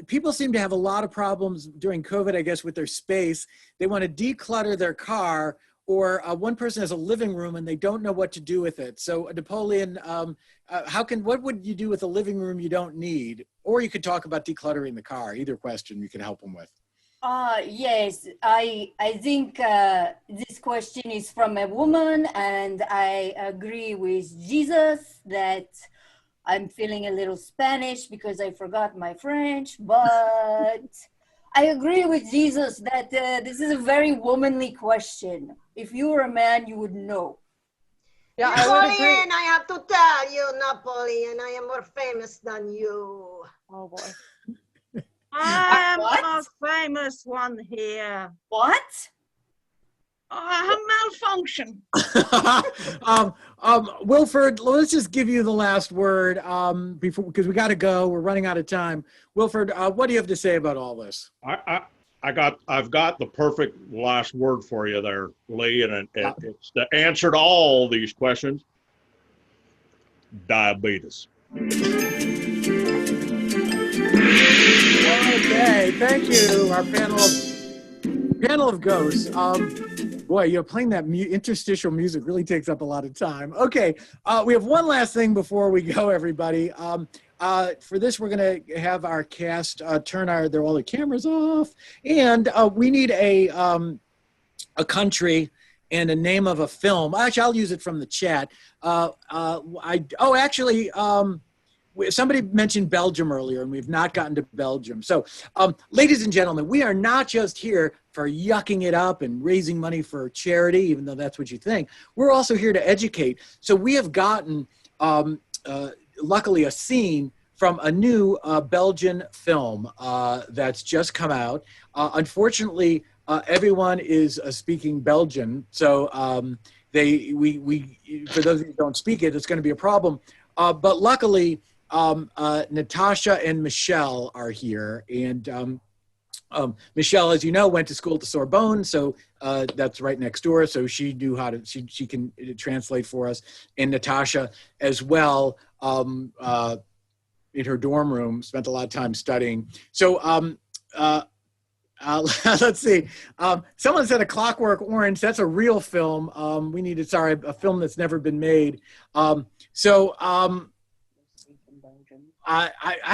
People seem to have a lot of problems during COVID, I guess, with their space. They want to declutter their car, or one person has a living room and they don't know what to do with it. So Napoleon, what would you do with a living room you don't need? Or you could talk about decluttering the car. Either question you can help them with. Yes, I think this question is from a woman, and I agree with Jesus that I'm feeling a little Spanish because I forgot my French, but I agree with Jesus that this is a very womanly question. If you were a man, you would know. Yeah, I would agree. Napoleon, I have to tell you, Napoleon, I am more famous than you. Oh boy. I am What? the most famous one here. What? I have malfunction. Wilford, let's just give you the last word before, because we got to go. We're running out of time. Wilford, what do you have to say about all this? I've got the perfect last word for you there, Lee, and it's the answer to all these questions: diabetes. Okay, thank you, our panel of ghosts. Boy, playing that interstitial music really takes up a lot of time. Okay, we have one last thing before we go, everybody. For this, we're going to have our cast turn all the cameras off, and we need a country and a name of a film. Actually, I'll use it from the chat. Somebody mentioned Belgium earlier, and we've not gotten to Belgium. So, ladies and gentlemen, we are not just here for yucking it up and raising money for charity, even though that's what you think. We're also here to educate. So we have gotten, luckily, a scene from a new Belgian film that's just come out. Unfortunately, everyone is speaking Belgian. So for those of you who don't speak it, it's going to be a problem. But luckily, Natasha and Michelle are here, and Michelle, as you know, went to school at the Sorbonne, so that's right next door. So she knew how to. She can translate for us, and Natasha as well. In her dorm room, spent a lot of time studying. So let's see. Someone said A Clockwork Orange. That's a real film. A film that's never been made. I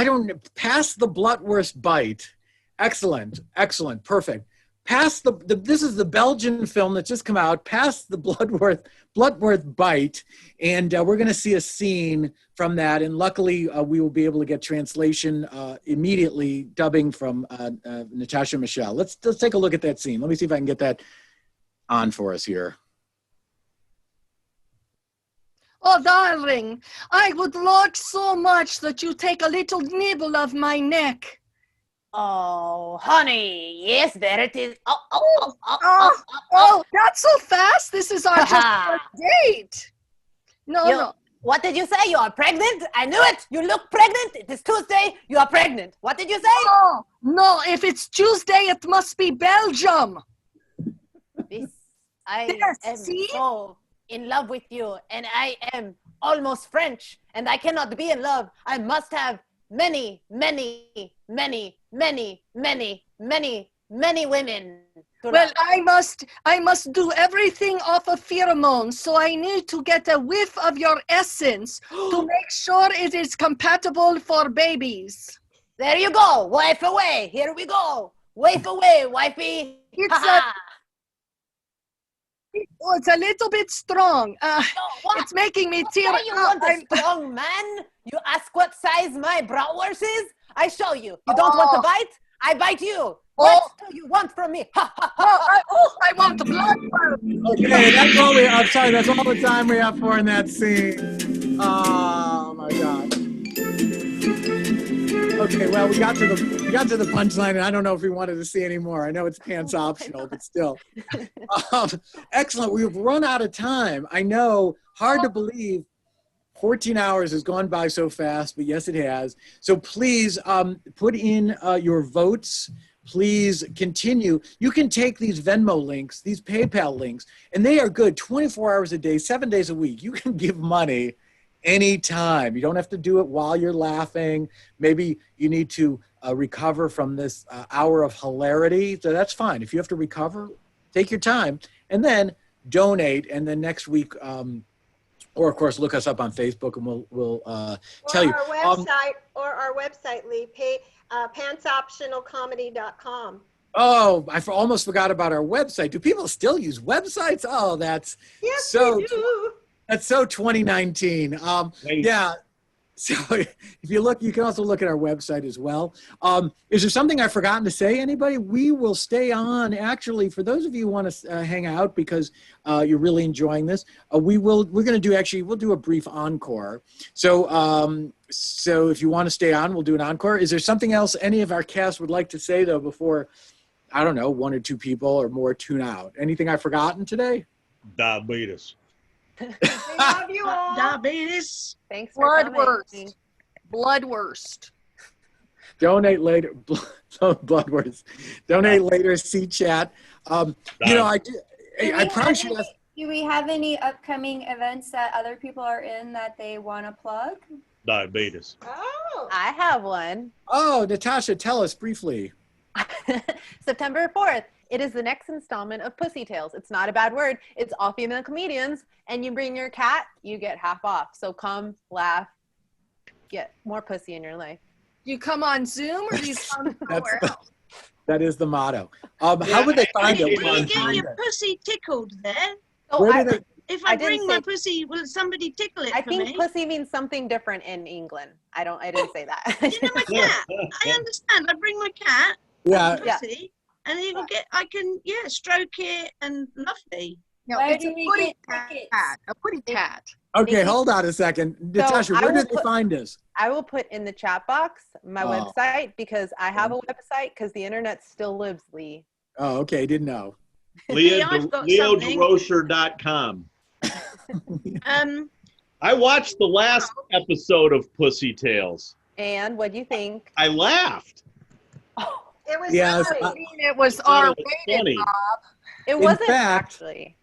don't, past the Blutwurst Bite. Excellent, perfect. Past this is the Belgian film that's just come out, past the Blutwurst Bite, and we're going to see a scene from that, and luckily we will be able to get translation immediately, dubbing from Natasha and Michelle. Let's take a look at that scene. Let me see if I can get that on for us here. Oh, darling, I would like so much that you take a little nibble of my neck. Oh, honey, yes, there it is. Oh, not so fast. This is our first date. No. What did you say? You are pregnant? I knew it. You look pregnant. It is Tuesday. You are pregnant. What did you say? Oh, no, if it's Tuesday, it must be Belgium. I am so in love with you, and I am almost French, and I cannot be in love. I must have many, many, many, many, many, many, many women. Well, I must do everything off of pheromones, so I need to get a whiff of your essence to make sure it is compatible for babies. There you go. Wife away. Here we go. Wife away, wifey. It's a little bit strong. It's making me tear up. You want a strong man? You ask what size my bratwurst is? I show you. You don't want to bite? I bite you. What do you want from me? Ha, ha, ha. I want the blood. Okay, that's all we. I'm sorry, that's all the time we have for in that scene. Oh my God. Okay, well, we got to the punchline, and I don't know if we wanted to see any more. I know it's pants optional, but still. Excellent. We've run out of time. I know, hard to believe. 14 hours has gone by so fast, but yes, it has. So please put in your votes. Please continue. You can take these Venmo links, these PayPal links, and they are good 24 hours a day, 7 days a week. You can give money anytime. You don't have to do it while you're laughing. Maybe you need to recover from this hour of hilarity. So that's fine. If you have to recover, take your time and then donate. And then next week, or of course, look us up on Facebook, and we'll tell you. Or our website, Lee, pantsoptionalcomedy.com. Oh, almost forgot about our website. Do people still use websites? Oh, that's yes, so. we do. That's so 2019. Yeah. So if you look, you can also look at our website as well. Is there something I've forgotten to say, anybody? We will stay on. Actually, for those of you who want to hang out because you're really enjoying this, we'll do a brief encore. So, so if you want to stay on, we'll do an encore. Is there something else any of our cast would like to say, though, before, I don't know, 1 or 2 people or more tune out? Anything I've forgotten today? Diabetes. We love you all. Diabetes. Thanks for coming. Bloodwurst. Donate later. Bloodworth. Donate later. See chat. You know, I probably should ask. Do we have any upcoming events that other people are in that they want to plug? Diabetes. Oh. I have one. Oh, Natasha, tell us briefly. September 4th. It is the next installment of Pussy Tales. It's not a bad word. It's all female comedians, and you bring your cat, you get half off. So come, laugh, get more pussy in your life. You come on Zoom or do you come somewhere else? That is the motto. How would they find it? Will you get your pussy tickled there? So Where do they? If I bring my pussy, will somebody tickle it I for think me? pussy means something different in England. I didn't say that. You know my cat. I understand. I bring my cat. Yeah. Pussy, and he will get. I can stroke it and lovely. No, Where it's do a we putty get tickets? cat. A putty cat. Okay, hold on a second. Natasha, where do they find us? I will put in the chat box my website because I have a website because the internet still lives, Lee. Oh, okay. Didn't know. LeoDeRocher.com. I watched the last episode of Pussy Tales. And what do you think? I laughed. It was It was R-rated, Bob. It wasn't fact, actually.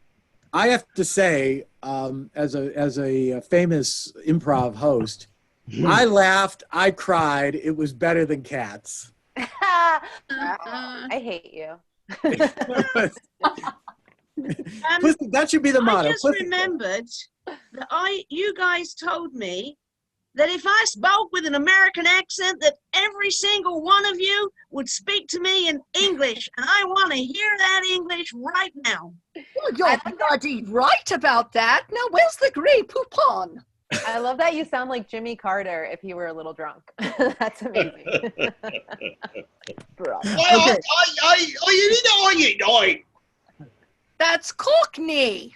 I have to say, as a famous improv host, I laughed, I cried. It was better than Cats. I hate you. That should be the motto. I just remembered that you guys told me that if I spoke with an American accent, that every single one of you would speak to me in English, and I want to hear that English right now. Well, you're bloody right about that. Now, where's the Grey Poupon? I love that you sound like Jimmy Carter if he were a little drunk. That's amazing. That's Cockney.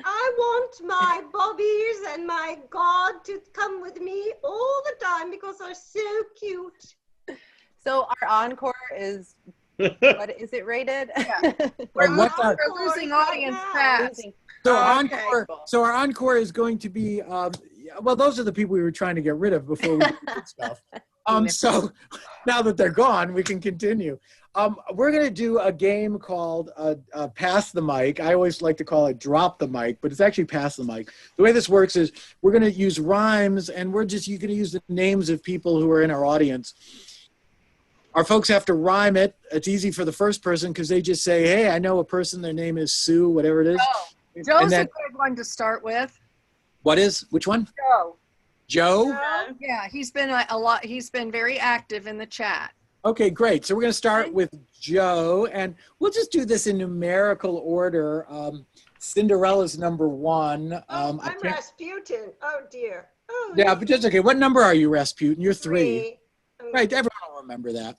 I want my bobbies and my God to come with me all the time because they're so cute. So our encore is, what is it rated? Yeah. We're losing audience fast. So our encore is going to be, well, those are the people we were trying to get rid of before we did stuff. So now that they're gone, we can continue. We're going to do a game called Pass the Mic. I always like to call it Drop the Mic, but it's actually Pass the Mic. The way this works is we're going to use rhymes, and you're going to use the names of people who are in our audience. Our folks have to rhyme it. It's easy for the first person because they just say, hey, I know a person, their name is Sue, whatever it is. Oh, Joe's a good one to start with. What is? Which one? Joe? Yeah, he's been a lot. He's been very active in the chat. Okay, great. So we're going to start with Joe, and we'll just do this in numerical order. Cinderella's number 1. I'm Rasputin. Oh, dear. Oh, yeah, but that's okay. What number are you, Rasputin? You're 3. 3. Right, everyone will remember that.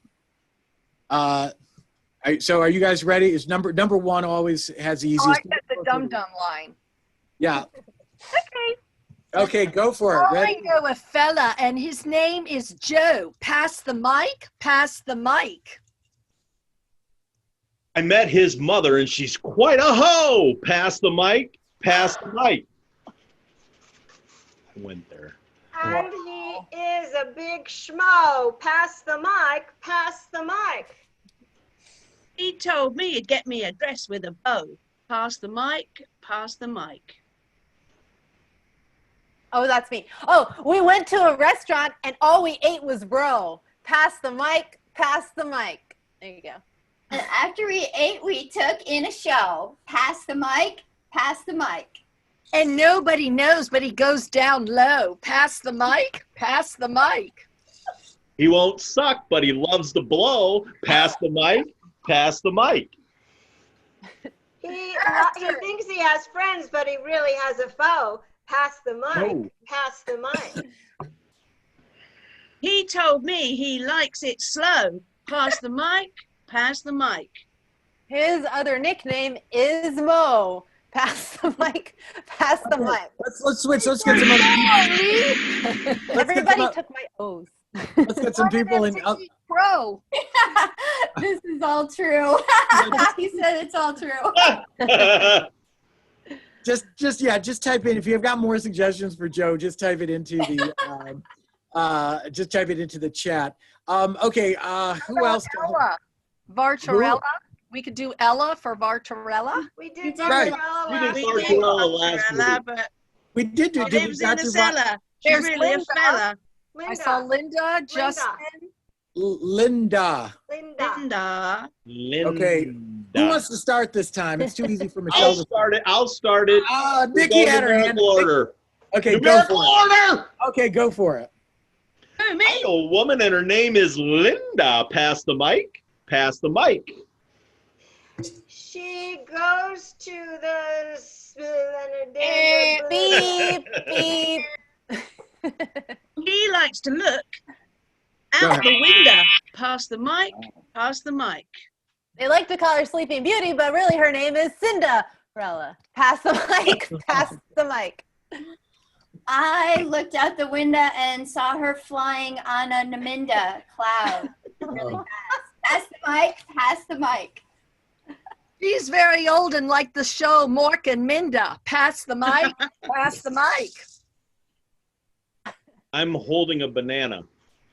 So are you guys ready? Is number one always has the Oh, easiest? I got the dum-dum line. Yeah. Okay. Okay, go for it. Oh, Ready? I know a fella, and his name is Joe. Pass the mic, pass the mic. I met his mother, and she's quite a hoe. Pass the mic, pass the mic. I went there. And he is a big schmo. Pass the mic, pass the mic. He told me he'd get me a dress with a bow. Pass the mic, pass the mic. Oh, that's me. Oh, we went to a restaurant and all we ate was bro. Pass the mic, pass the mic. There you go. And after we ate, we took in a show. Pass the mic, pass the mic. And nobody knows, but he goes down low. Pass the mic, pass the mic. He won't suck, but he loves to blow. Pass the mic, pass the mic. He thinks he has friends, but he really has a foe. Pass the mic, pass the mic. He told me he likes it slow. Pass the mic, pass the mic. His other nickname is Mo. Pass the mic, pass the mic. Let's switch. Let's get some other people. Everybody took my O's. Let's get some people in. Pro. This is all true. He said it's all true. Just type in, if you've got more suggestions for Joe, just type it into the chat. Okay, who else? Ella. Vartarella. We could do Ella for Vartarella. We did Right. Vartarella last week. But We did do. she Did lives in a Dr. cellar. She's There's really Linda. a fella. I saw Linda, Justin. Linda. Linda. Okay. Who wants to start this time? It's too easy for Michelle to start it. I'll start it. Nikki had her hand. Order. Okay, go for it. Order. Okay, go for it. Who, me? I know a woman, and her name is Linda. Pass the mic. Pass the mic. She goes to the Beep, beep. He likes to look out the window. Pass the mic, pass the mic. They like to call her Sleeping Beauty, but really her name is Cinderella. Pass the mic, pass the mic. I looked out the window and saw her flying on a Naminda cloud really fast. Pass the mic, pass the mic. She's very old and like the show Mork and Minda. Pass the mic, pass the mic. I'm holding a banana.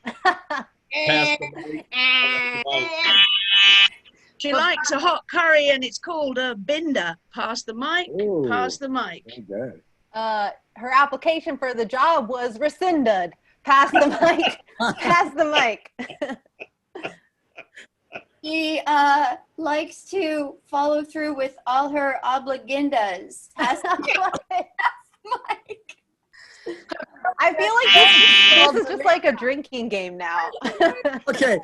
Pass the mic. She likes a hot curry and it's called a binder. Pass the mic, Ooh. pass the mic. Good. Her application for the job was rescinded. Pass the mic, pass the mic. He likes to follow through with all her obligendas. Pass the mic. I feel like this is just like a drinking game now. Okay.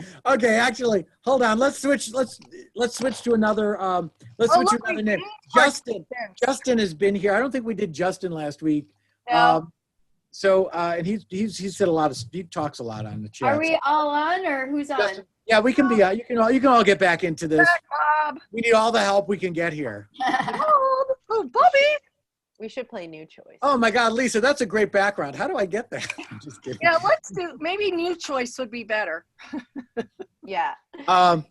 Actually, hold on. Let's switch. Let's switch to another. Let's switch to another name. Justin has been here. I don't think we did Justin last week. No. And he's said a lot of. He talks a lot on the chat. Are we all on or who's on? Justin, yeah, we can be. You can all get back into this. Bob. We need all the help we can get here. Oh, Bobby. We should play New Choice. Oh my God, Lisa, that's a great background. How do I get that? I'm just kidding. Yeah, let's do, maybe New Choice would be better. Yeah. Do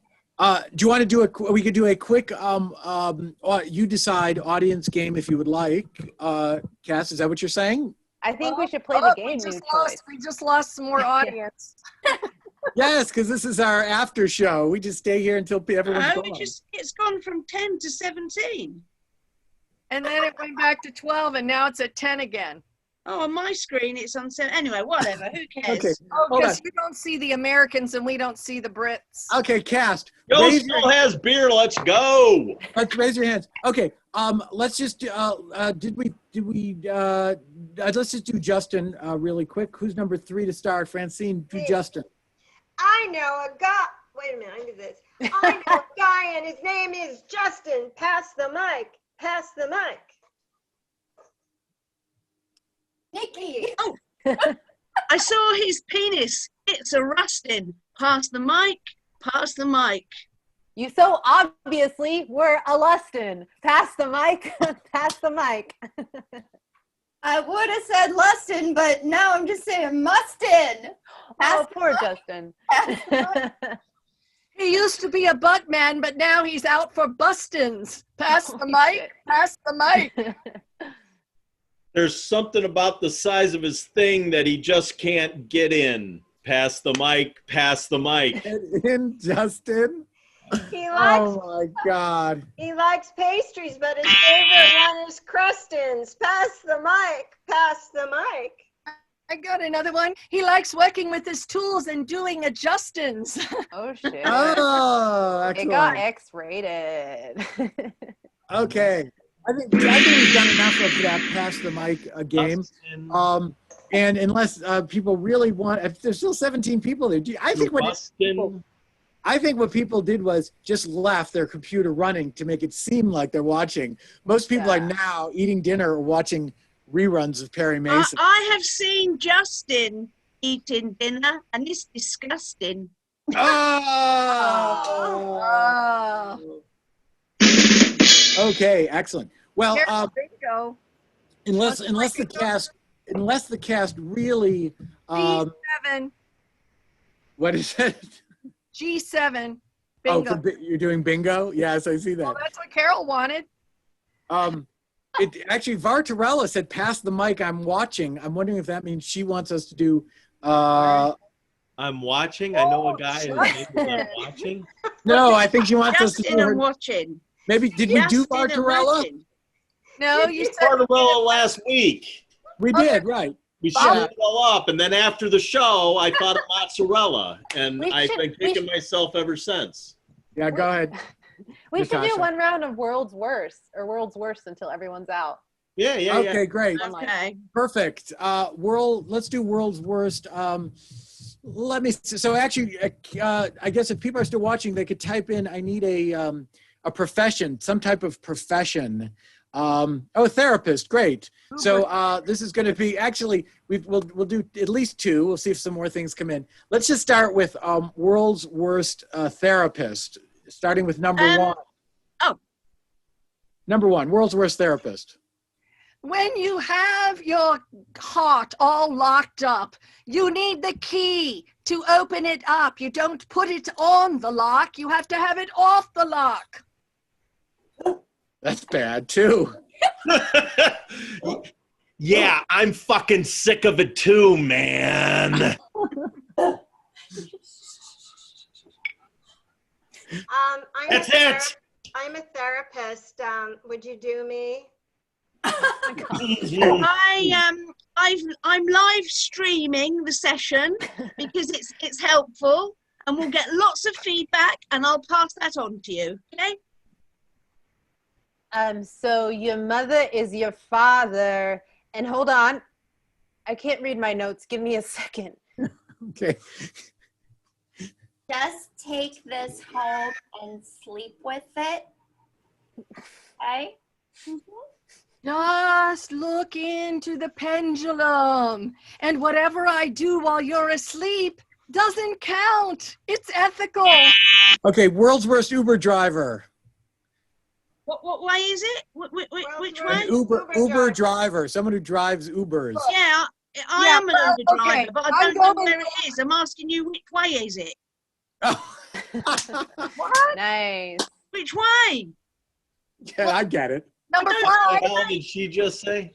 you want to do we could do a quick, you decide audience game if you would like. Cass, is that what you're saying? I think we should play the game New Choice. We just lost some more audience. Yes, because this is our after show. We just stay here until everyone's gone. It's gone from 10 to 17. And then it went back to 12, and now it's at 10 again. Oh, on my screen it's on 7. Anyway, whatever. Who cares? Okay. Oh, because you don't see the Americans and we don't see the Brits. Okay, Cast. Yo still has beer. Let's go. Let's raise your hands. Okay. Let's just let's just do Justin really quick. Who's number 3 to start? Francine, do Justin. I know a guy. Wait a minute, I do this. I know a guy and his name is Justin. Pass the mic. Pass the mic. Nikki. Oh, I saw his penis. It's a rusting. Pass the mic. Pass the mic. You so obviously were a Lustin. Pass the mic. Pass the mic. I would have said Lustin, but now I'm just saying Mustin. Oh, poor Justin. He used to be a butt man, but now he's out for bustins. Pass the mic. Pass the mic. There's something about the size of his thing that he just can't get in. Pass the mic, pass the mic. Get in, Justin. He likes Oh my God. he likes pastries, but his favorite one is crustins. Pass the mic. Pass the mic. I got another one. He likes working with his tools and doing adjustins. Oh, shit. Oh, It excellent. got X-rated. Okay. I think we've done enough of that pass the mic game. And unless people really want, if there's still 17 people there, I think what people did was just left their computer running to make it seem like they're watching. Most people are now eating dinner or watching reruns of Perry Mason. I have seen Justin eating dinner, and it's disgusting. Oh. Okay, excellent. Well, Bingo. unless the cast really G7. what is it? G7. Oh, Bingo. you're doing bingo? Yes, I see that. Well, that's what Carol wanted. It actually Vartarella said pass the mic, I'm watching. I'm wondering if that means she wants us to do I'm watching. I know a guy whose name is I'm watching. No, I think she wants us to do Justin, her. I'm watching. Maybe did we do Justin, I'm Vartarella? watching. No, We you did said Vartarella last week. We did, right. We shut it all up, and then after the show, I thought of mozzarella, and I've been kicking myself ever since. Yeah, go ahead. We should do Natasha. one round of World's Worst or World's Worst until everyone's out. Yeah. Okay, great. Okay. Perfect. Let's do World's Worst. Let me. So actually, I guess if people are still watching, they could type in. I need a profession, some type of profession. Therapist. Great. So this is going to be actually we'll do at least two. We'll see if some more things come in. Let's just start with World's Worst Therapist. Starting with number one. Number one, World's Worst Therapist. when you have your heart all locked up, you need the key to open it up. You don't put it on the lock. You have to have it off the lock. That's bad too. Yeah, I'm fucking sick of it too, man. That's it. I'm a therapist. Would you do me? I'm live streaming the session because it's helpful and we'll get lots of feedback and I'll pass that on to you. Okay? So your mother is your father, and hold on, I can't read my notes. Give me a second. Okay. Just take this home and sleep with it. Okay? Just look into the pendulum, and whatever I do while you're asleep doesn't count. It's ethical. Okay, world's worst Uber driver. What way is it? Which way? An Uber driver, someone who drives Ubers. Yeah, I am an Uber driver, okay. but I don't know where it is. I'm asking you, which way is it? What? Nice. Which way? Yeah, I get it. Number What 5. the hell did she just say?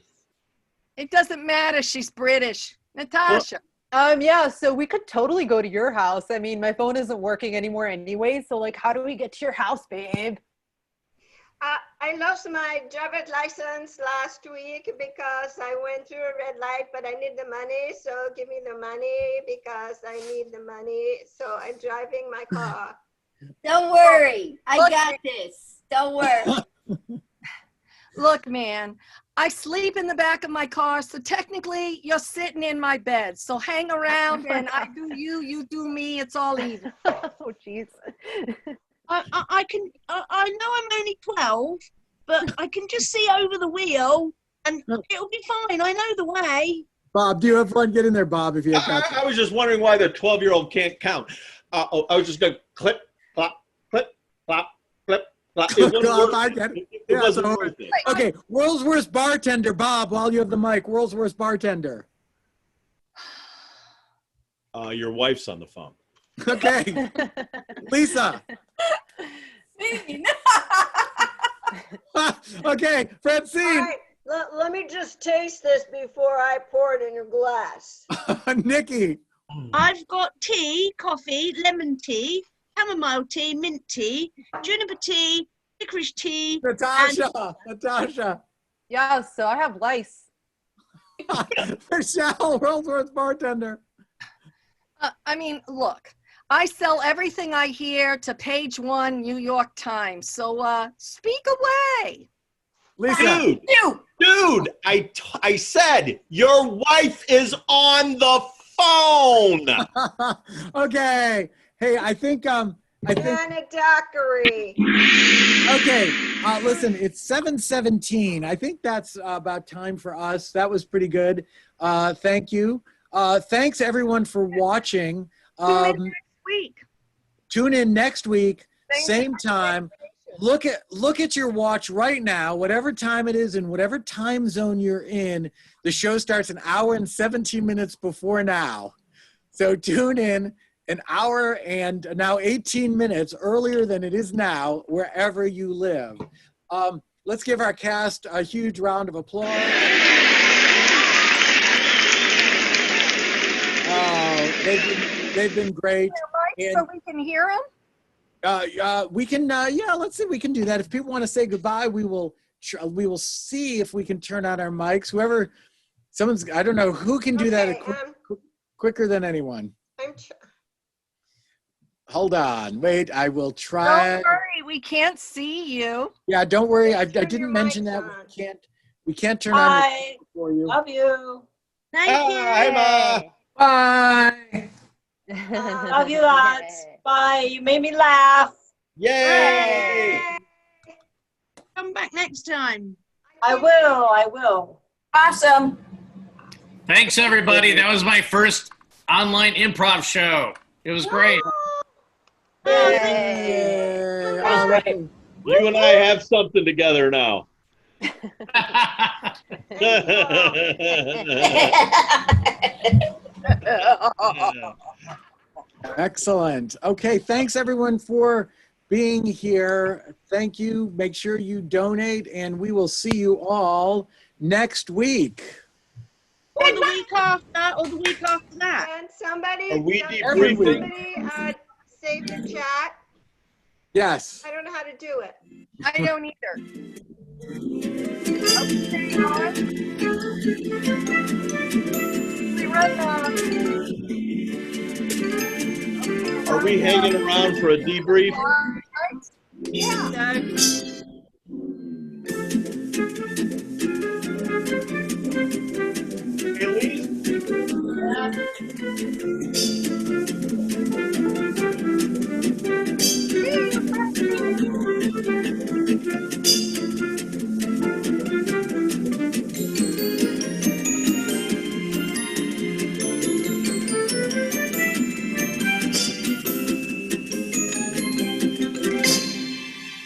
It doesn't matter. She's British. Natasha. Yeah, so we could totally go to your house. I mean, my phone isn't working anymore anyway, so like, how do we get to your house, babe? I lost my driver's license last week because I went through a red light, but I need the money. So give me the money because I need the money. So I'm driving my car. Don't worry. I got this. Don't worry. Look, man, I sleep in the back of my car, so technically you're sitting in my bed. So hang around and I do you, you do me. It's all even. Oh, jeez. I know I'm only 12, but I can just see over the wheel and it'll be fine. I know the way. Bob, do you have fun? Get in there, Bob, if you have got I was just wondering why the 12-year-old can't count. I was just going clip, plop, clip, plop, clip, plop. It wasn't Glove, worth I it. get it. It Yeah, wasn't so- worth it. Okay, world's worst bartender, Bob, while you have the mic. World's worst bartender. Your wife's on the phone. Okay. Lisa. Okay, All Francine. right, let me just taste this before I pour it in your glass. Nikki. I've got tea, coffee, lemon tea, chamomile tea, mint tea, juniper tea, licorice tea. Natasha. Yeah, so I have lice. Michelle, world's worst bartender. I mean, look, I sell everything I hear to Page One, New York Times. So speak away. Lisa. Dude, I said your wife is on the phone. Okay. Hey, I think Anna Daiquiri. okay. Listen, it's 7:17. I think that's about time for us. That was pretty good. Thank you. Thanks everyone for watching. Week. Tune in next week, Thanks. same time. Look at your watch right now, whatever time it is and whatever time zone you're in. The show starts an hour and 17 minutes before now. So tune in an hour and now 18 minutes earlier than it is now, wherever you live. Let's give our cast a huge round of applause. Oh, they've been great. So we can hear them? We can, yeah, let's see, we can do that. If people want to say goodbye, we will see if we can turn on our mics. I don't know who can do that quicker than anyone. Hold on, wait, I will try. Don't worry, we can't see you. Yeah, don't worry. I didn't mention that. We can't turn on the mic for you. Love you. Thank you. Hi, Ma. Bye. Love you lots. Bye. You made me laugh. Yay! Come back next time. I will. Awesome. Thanks, everybody. That was my first online improv show. It was great. Yay. All right. You and I have something together now. Excellent. Okay, thanks everyone for being here. Thank you. Make sure you donate, and we will see you all next week. Or the week after, or the week after that. And somebody, Are we Every week. somebody save the chat. Yes. I don't know how to do it. I don't either. We run Are we hanging around for a debrief? Yeah.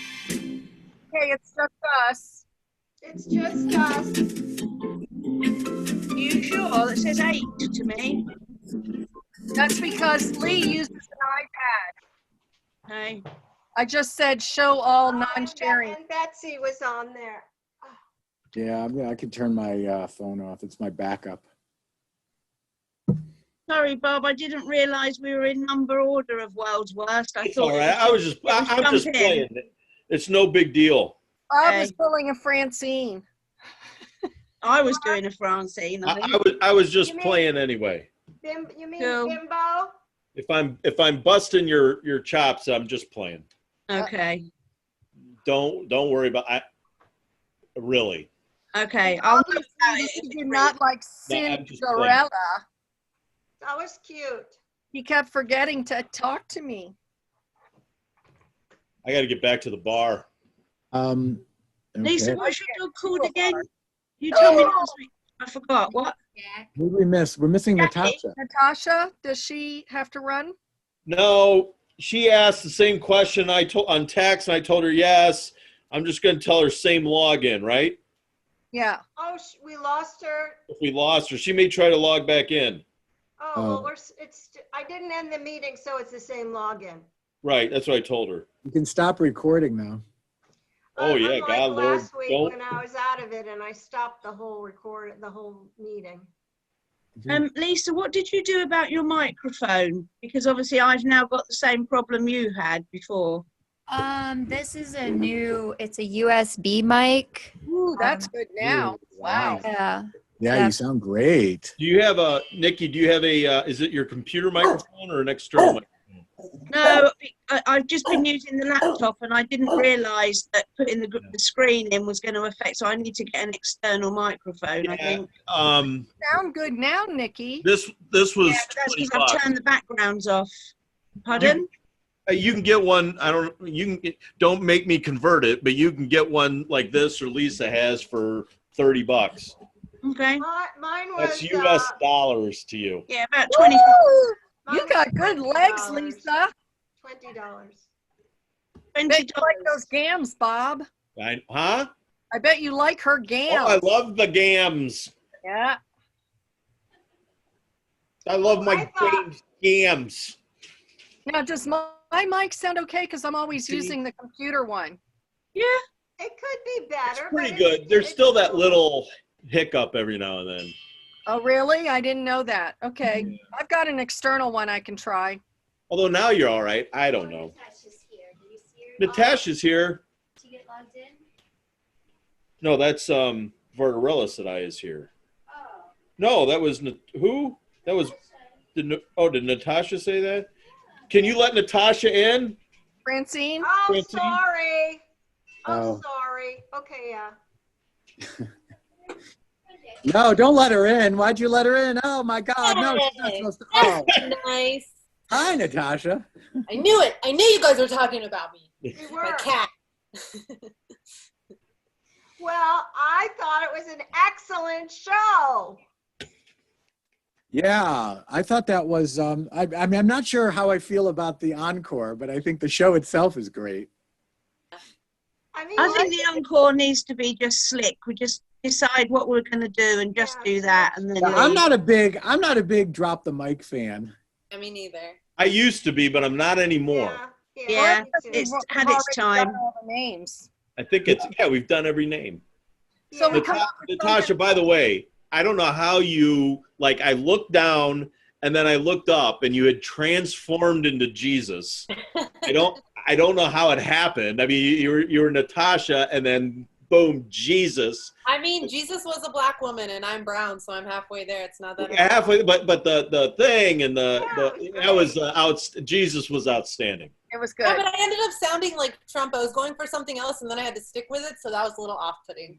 Okay, it's just us. It's just us. You sure? It says 8 to me. That's because Lee uses an iPad. Hey. I just said show all non-sharing. And Betsy was on there. Yeah, I can turn my phone off. It's my backup. Sorry, Bob. I didn't realise we were in number order of world's worst. I It's thought. all right. I'm just jump in. playing. It's no big deal. Bob was pulling a Francine. I was doing a Francine. I was just playing anyway. You mean Cool. Bimbo? If I'm busting your chops, I'm just playing. Okay. Don't worry about really. Okay. I'll Obviously, you did not like I'm just Cinderella. That was cute. He kept forgetting to talk to me. I got to get back to the bar. Lisa, Okay. what's your dog called again? You told me last week. I forgot. What? Who did we miss? We're missing Natasha. Natasha, does she have to run? No, she asked the same question I told on text, and I told her yes. I'm just going to tell her same login, right? Yeah. Oh, we lost her. If we lost her, she may try to log back in. Oh, well, I didn't end the meeting, so it's the same login. Right, that's what I told her. You can stop recording now. Oh yeah, Unlike God, Lord, last week don't. when I was out of it and I stopped the whole meeting. Lisa, what did you do about your microphone? Because obviously I've now got the same problem you had before. This is it's a USB mic. Ooh, that's good now. Wow. Yeah. Yeah, you sound great. Do you have Nikki, do you have is it your computer microphone or an external microphone? No, I've just been using the laptop and I didn't realise that putting the screen in was going to affect, so I need to get an external microphone, I think. Sound good now, Nikki. This was that's because I've turned the backgrounds off. Pardon? You can get one. Don't make me convert it, but you can get one like this, or Lisa has for $30. Okay. Mine was. That's US dollars to you. Yeah, about 20. You got good legs, Lisa. $20. Bet you like those gams, Bob. Huh? I bet you like her gams. Oh, I love the gams. Yeah. I love my gams. Now, does my mic sound okay? Because I'm always using the computer one. Yeah. It could be better. It's pretty good. There's still that little hiccup every now and then. Oh, really? I didn't know that. Okay. I've got an external one I can try. Although now you're all right. I don't know. Natasha's here. Did you get logged in? No, that's Vardarella said I is here. Oh. No, that was who? That was did Natasha say that? Can you let Natasha in? Francine? Oh, Francine? sorry. I'm Oh. sorry. Okay, yeah. No, don't let her in. Why'd you let her in? Oh my God, no, she's not supposed to. Oh. Nice. Hi, Natasha. I knew it. I knew you guys were talking about me. We My were. cat. Well, I thought it was an excellent show. Yeah, I thought that was. I mean, I'm not sure how I feel about the encore, but I think the show itself is great. I think the encore needs to be just slick. We just decide what we're going to do and just do that, and then. Yeah, I'm not a big drop the mic fan. I mean, neither. I used to be, but I'm not anymore. Yeah, it's had its time. All the names. I think we've done every name. So we come up with Natasha, by the way, I don't know how you, I looked down and then I looked up and you had transformed into Jesus. I don't know how it happened. I mean, you were Natasha and then boom, Jesus. I mean, Jesus was a black woman and I'm brown, so I'm halfway there. It's not that halfway, but the thing and that was Jesus was outstanding. It was good. Yeah, but I ended up sounding like Trump. I was going for something else and then I had to stick with it, so that was a little off-putting.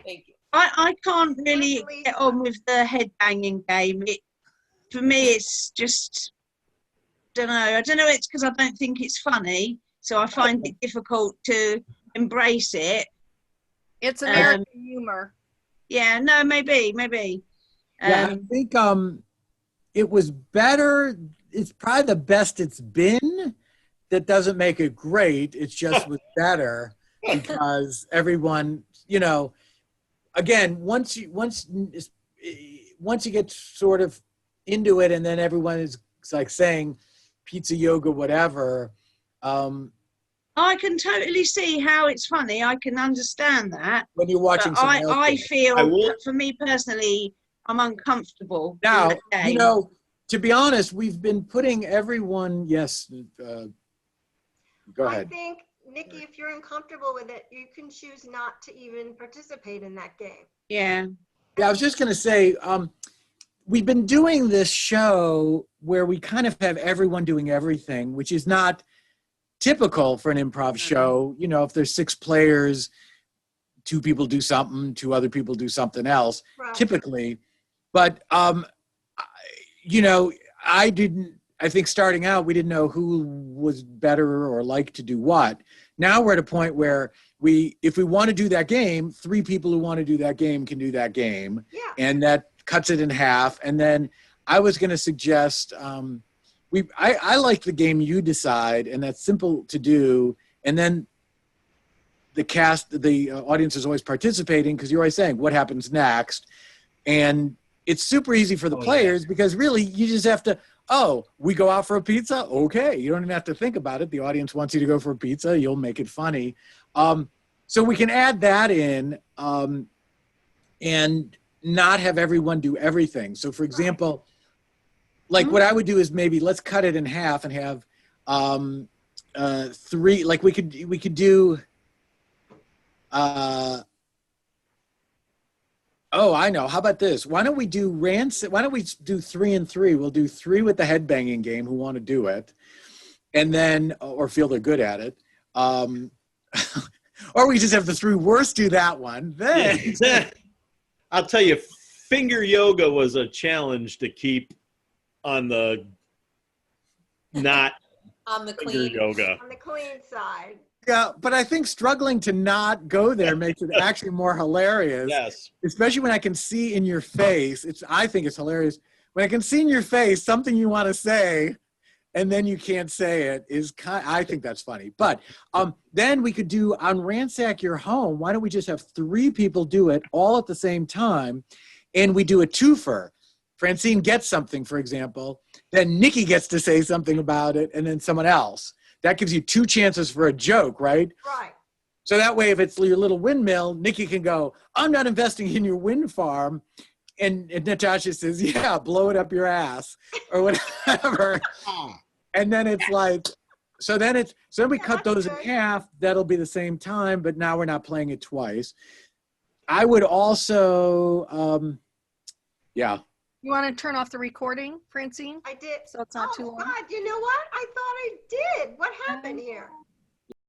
Thank you. I can't really get on with the headbanging game. For me, it's just, I don't know. It's because I don't think it's funny, so I find it difficult to embrace it. It's American humor. Yeah, no, maybe. Yeah, I think it was better. It's probably the best it's been. That doesn't make it great. It just was better because everyone, again, once you get sort of into it, and then everyone is like saying pizza, yoga, whatever. I can totally see how it's funny. I can understand that. When you're watching, I feel, for me personally, I'm uncomfortable. Now, to be honest, we've been putting everyone. Yes, go ahead. I think, Nikki, if you're uncomfortable with it, you can choose not to even participate in that game. Yeah. Yeah, I was just going to say, we've been doing this show where we kind of have everyone doing everything, which is not typical for an improv show. If there's 6 players, 2 people do something, 2 other people do something else, typically. But, I think starting out, we didn't know who was better or like to do what. Now we're at a point where if we want to do that game, 3 people who want to do that game can do that game. Yeah. And that cuts it in half. And then I was going to suggest I like the game You Decide, and that's simple to do. And then the audience is always participating because you're always saying what happens next, and it's super easy for the players because really you just have to. Oh, we go out for a pizza? Okay. You don't even have to think about it. The audience wants you to go for a pizza. You'll make it funny. So we can add that in and not have everyone do everything. So, for example, like what I would do is maybe let's cut it in half and have three. Like we could do. Oh, I know. How about this? Why don't we do Why don't we do 3 and 3? We'll do 3 with the headbanging game who want to do it, and then or feel they're good at it. Or we just have the 3 worst do that one. Then I'll tell you, finger yoga was a challenge to keep on the not on the finger clean yoga. On the clean side. Yeah, but I think struggling to not go there makes it actually more hilarious. Yes. Especially when I can see in your face. I think it's hilarious. When I can see in your face something you want to say and then you can't say it I think that's funny. But then we could do on Ransack Your Home, why don't we just have 3 people do it all at the same time and we do a twofer. Francine gets something, for example, then Nikki gets to say something about it and then someone else. That gives you 2 chances for a joke, right? Right. So that way, if it's your little windmill, Nikki can go, I'm not investing in your wind farm. And Natasha says, yeah, blow it up your ass or whatever. And then it's like, so then we cut those in half. That'll be the same time, but now we're not playing it twice. I would also, yeah. You want to turn off the recording, Francine? I did. So it's not too long. God, you know what? I thought I did. What happened here?